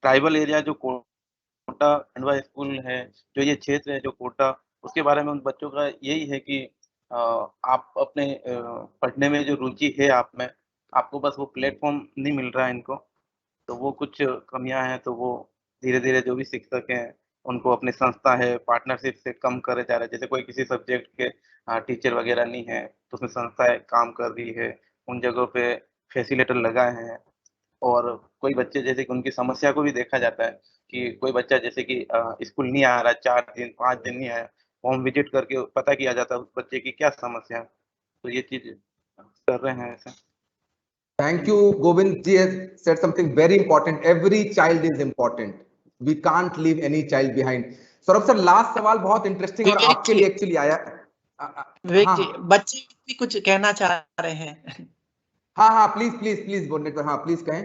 ट्राइबल एरिया जो कोटा खंडवा स्कूल है, जो ये क्षेत्र है जो कोटा, उसके बारे में उन बच्चों का यही है कि आप अपने पढ़ने में जो रुचि है आप में, आपको बस वो प्लेटफॉर्म नहीं मिल रहा है इनको, तो वो कुछ कमियां हैं, तो वो धीरे धीरे जो भी शिक्षक हैं उनको अपनी संस्था है पार्टनरशिप से कम करे जा रहे हैं। जैसे कोई किसी सब्जेक्ट के टीचर वगैरह नहीं है तो उसमें संस्थाएं काम कर रही है, उन जगहों पे फैसिलिटेटर लगाए हैं। और कोई बच्चे जैसे कि उनकी समस्या को भी देखा जाता है कि कोई बच्चा जैसे कि स्कूल नहीं आ रहा, 4 दिन 5 दिन नहीं आया, होम विजिट करके पता किया जाता है उस बच्चे की क्या समस्या है। तो ये चीज कर रहे हैं ऐसे। Thank you. Govind ji has said something very important. Every child is important. We can't leave any child behind. Saurabh sir last सवाल बहुत इंटरेस्टिंग और आपके लिए एक्चुअली आया। विवेक जी, बच्चे भी कुछ कहना चाह रहे हैं। हाँ प्लीज प्लीज प्लीज बोलने पर, हाँ प्लीज कहें।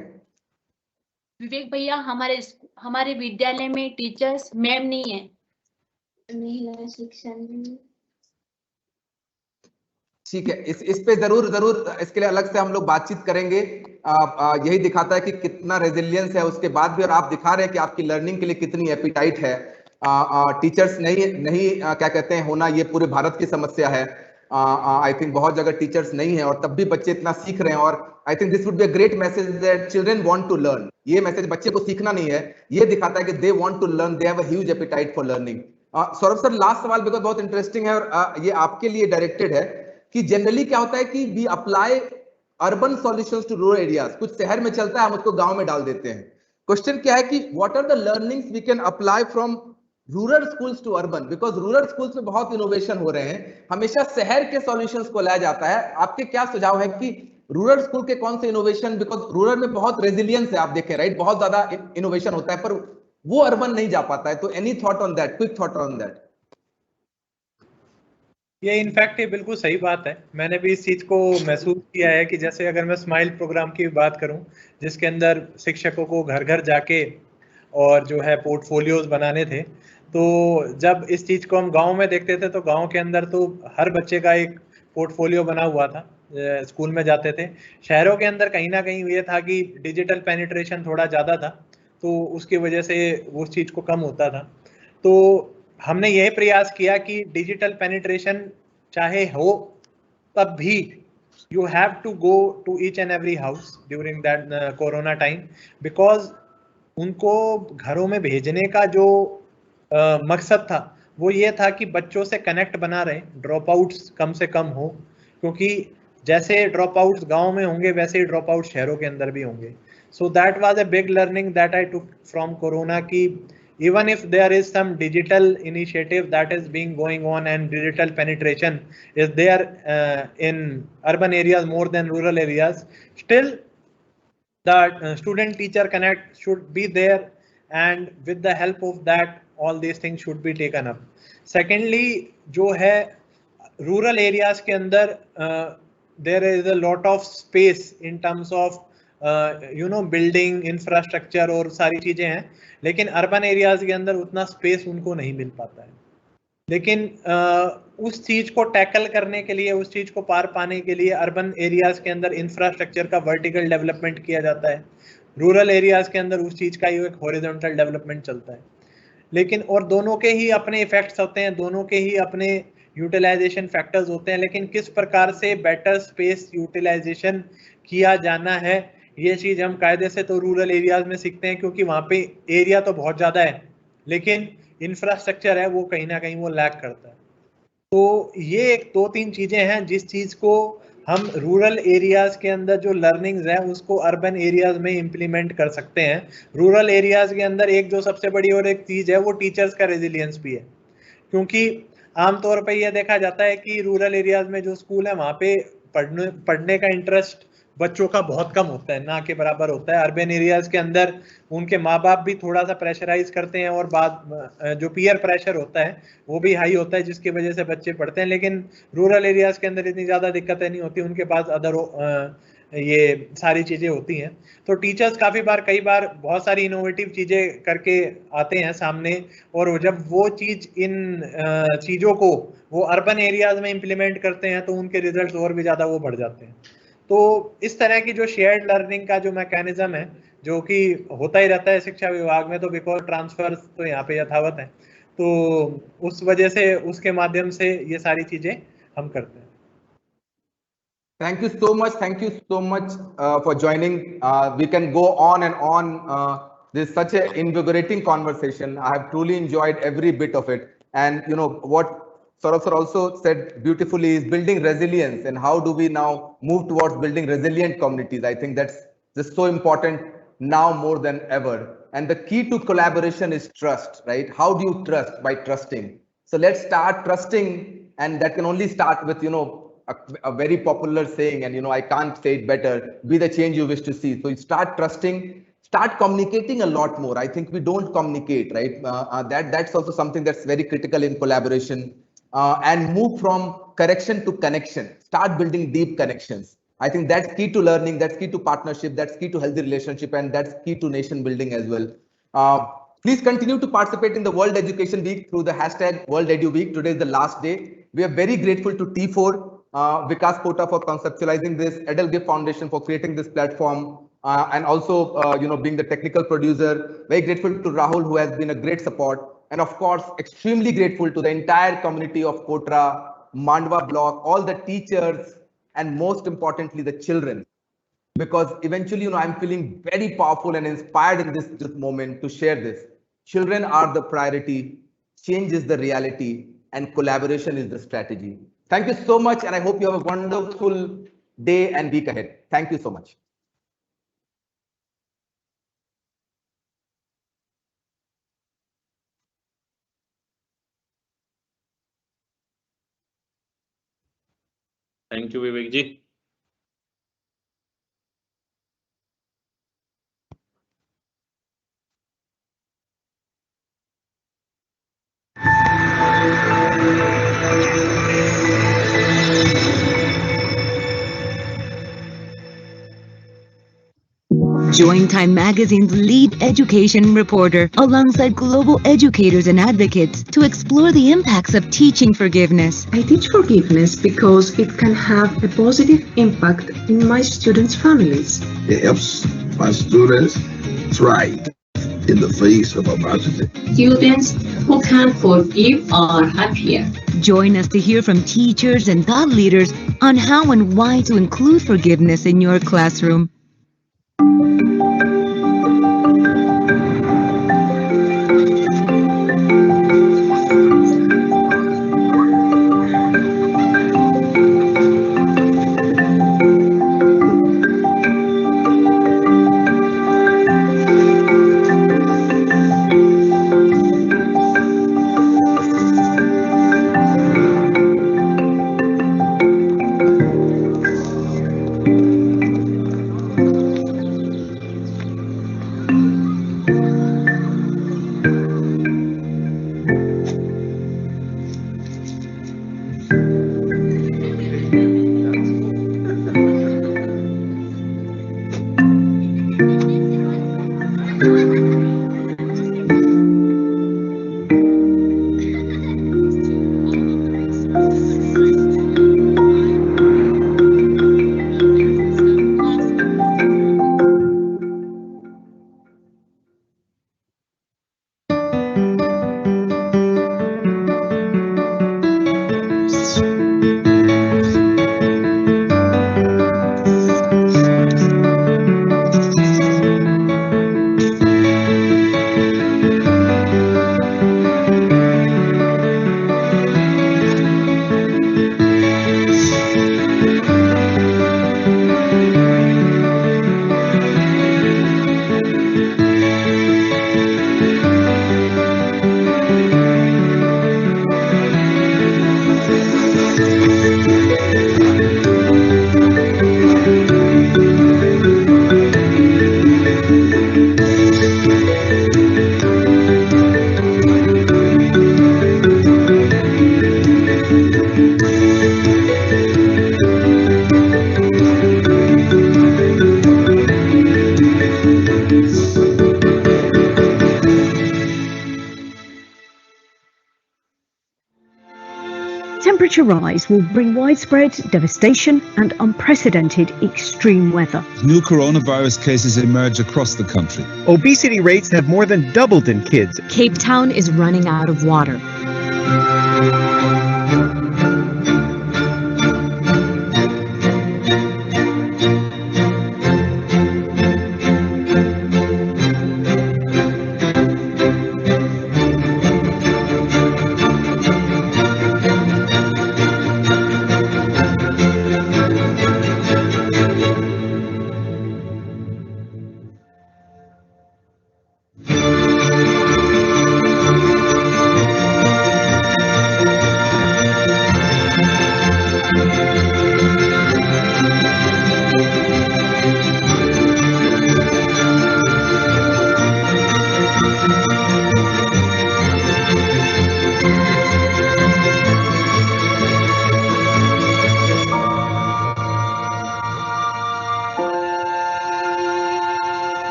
विवेक भैया, हमारे विद्यालय में टीचर्स मैम नहीं है। महिला शिक्षण ठीक है, इस पे जरूर इसके लिए अलग से हम लोग बातचीत करेंगे। यही दिखाता है कि कितना रेजिलियंस है उसके बाद भी, और आप दिखा रहे हैं कि आपकी लर्निंग के लिए कितनी एपिटाइट है। टीचर्स नहीं क्या कहते हैं होना, ये पूरे भारत की समस्या है। आई थिंक बहुत जगह टीचर्स नहीं है और तब भी बच्चे इतना सीख रहे हैं। और I think this would be a great message that children want to learn. ये मैसेज बच्चे को सीखना नहीं है, ये दिखाता है कि they want to learn, they have a huge appetite for learning. Saurabh sir last सवाल बिकॉज बहुत इंटरेस्टिंग है और ये आपके लिए डायरेक्टेड है कि जनरली क्या होता है कि we apply urban solutions to rural areas. कुछ शहर में चलता है, हम उसको गांव में डाल देते हैं। क्वेश्चन क्या है कि what are the learnings we can apply from rural schools to urban, because rural schools में बहुत इनोवेशन हो रहे हैं, हमेशा शहर के सॉल्यूशंस को लाया जाता है। आपके क्या सुझाव है कि रूरल स्कूल के कौन से इनोवेशन, बिकॉज रूरल में बहुत रेजिलियंस है, आप देखें राइट, बहुत ज्यादा इनोवेशन होता है पर वो अर्बन नहीं जा पाता है। तो any thought on that, quick thought on that? ये इनफैक्ट ये बिल्कुल सही बात है। मैंने भी इस चीज को महसूस किया है कि जैसे अगर मैं स्माइल प्रोग्राम की बात करूं, जिसके अंदर शिक्षकों को घर घर जाके और जो है पोर्टफोलियोज बनाने थे, तो जब इस चीज को हम गांव में देखते थे तो गांव के अंदर तो हर बच्चे का एक पोर्टफोलियो बना हुआ था, स्कूल में जाते थे। शहरों के अंदर कहीं ना कहीं ये था कि डिजिटल पेनिट्रेशन थोड़ा ज़्यादा था, तो उसकी वजह से उस चीज़ को कम होता था। तो हमने यह प्रयास किया कि डिजिटल पेनिट्रेशन चाहे हो तब भी you have to go to each and every house during that corona time, because उनको घरों में भेजने का जो मकसद था वो ये था कि बच्चों से कनेक्ट बना रहे, ड्रॉप आउट्स कम से कम हो, क्योंकि जैसे ड्रॉप आउट्स गाँव में होंगे वैसे ही ड्रॉप आउट शहरों के अंदर भी होंगे। So that was a big learning that I took from corona की even if there is some digital initiative that is being going on and digital penetration is there in urban areas more than rural areas, still the student teacher connect should be there, and with the help of that all these things should be taken up. Secondly, जो है rural areas के अंदर there is a lot of space in terms of building infrastructure और सारी चीजें हैं, लेकिन अर्बन एरियाज के अंदर उतना स्पेस उनको नहीं मिल पाता है। लेकिन उस चीज को टैकल करने के लिए, उस चीज को पार पाने के लिए अर्बन एरियाज के अंदर इंफ्रास्ट्रक्चर का वर्टिकल डेवलपमेंट किया जाता है, रूरल एरियाज के अंदर उस चीज का एक हॉरिजॉन्टल डेवलपमेंट चलता है। लेकिन और दोनों के ही अपने इफेक्ट्स होते हैं, दोनों के ही अपने यूटिलाइजेशन फैक्टर्स होते हैं, लेकिन किस प्रकार से बेटर स्पेस यूटिलाइजेशन किया जाना है ये चीज हम कायदे से तो रूरल एरियाज में सीखते हैं, क्योंकि वहाँ पे एरिया तो बहुत ज्यादा है लेकिन इंफ्रास्ट्रक्चर है वो कहीं ना कहीं वो लैक करता है। तो ये एक 2-3 चीजें हैं जिस चीज को हम रूरल एरियाज के अंदर जो लर्निंग्स है उसको अर्बन एरियाज में इंप्लीमेंट कर सकते हैं। रूरल एरियाज के अंदर एक जो सबसे बड़ी और एक चीज है वो टीचर्स का रेजिलियंस भी है, क्योंकि आमतौर पर यह देखा जाता है कि रूरल एरियाज में जो स्कूल है वहाँ पे पढ़ने का इंटरेस्ट बच्चों का बहुत कम होता है, ना के बराबर होता है। अर्बन एरियाज के अंदर उनके माँ बाप भी थोड़ा सा प्रेशराइज करते हैं और बाद जो पीयर प्रेशर होता है वो भी हाई होता है जिसकी वजह से बच्चे पढ़ते हैं, लेकिन रूरल एरियाज के अंदर इतनी ज़्यादा दिक्कतें नहीं होती, उनके पास अदर ये सारी चीज़ें होती हैं। तो टीचर्स कई बार बहुत सारी इनोवेटिव चीज़ें करके आते हैं सामने, और जब वो चीज़ इन चीज़ों को वो अर्बन एरियाज में इम्प्लीमेंट करते हैं तो उनके रिजल्ट और भी ज़्यादा वो बढ़ जाते हैं। तो इस तरह की जो शेयर्ड लर्निंग का जो मैकेनिज्म है जो कि होता ही रहता है शिक्षा विभाग में, तो बिकॉज ट्रांसफर तो यहाँ पे यथावत है, तो उस वजह से उसके माध्यम से ये सारी चीजें हम करते हैं। Thank you so much for joining. We can go on and on. This is such an invigorating conversation. I have truly enjoyed every bit of it. And you know what Saurabh sir also said beautifully is building resilience, and how do we now move towards building resilient communities. I think that's just so important now more than ever. And the key to collaboration is trust, right? How do you trust? By trusting. So let's start trusting, and that can only start with, you know, a very popular saying, and you know, I can't say it better, be the change you wish to see. So you start trusting, start communicating a lot more. I think we don't communicate, right? That's also something that's very critical in collaboration. And move from correction to connection. Start building deep connections. I think that's key to learning, that's key to partnership, that's key to healthy relationship, and that's key to nation building as well. Please continue to participate in the World Education Week through the hashtag World Edu Week. Today is the last day. We are very grateful to T4, Vikas Pota for conceptualizing this, Edelgift Foundation for creating this platform, and also you know, being the technical producer. Very grateful to Rahul, who has been a great support. And of course, extremely grateful to the entire community of Kotra, Mandwa block, all the teachers, and most importantly, the children. Because eventually, you know, I'm feeling very powerful and inspired in this moment to share this. Children are the priority, change is the reality, and collaboration is the strategy. Thank you so much, and I hope you have a wonderful day and week ahead. Thank you so much. Thank you, Vivek ji. Join Time Magazine's lead education reporter alongside global educators and advocates to explore the impacts of teaching forgiveness. I teach forgiveness because it can have a positive impact in my students' families. It helps my students thrive in the face of adversity. Students who can forgive are happier. Join us to hear from teachers and thought leaders on how and why to include forgiveness in your classroom. temperature rise will bring widespread devastation and unprecedented extreme weather. New coronavirus cases emerge across the country. Obesity rates have more than doubled in kids. Cape Town is running out of water.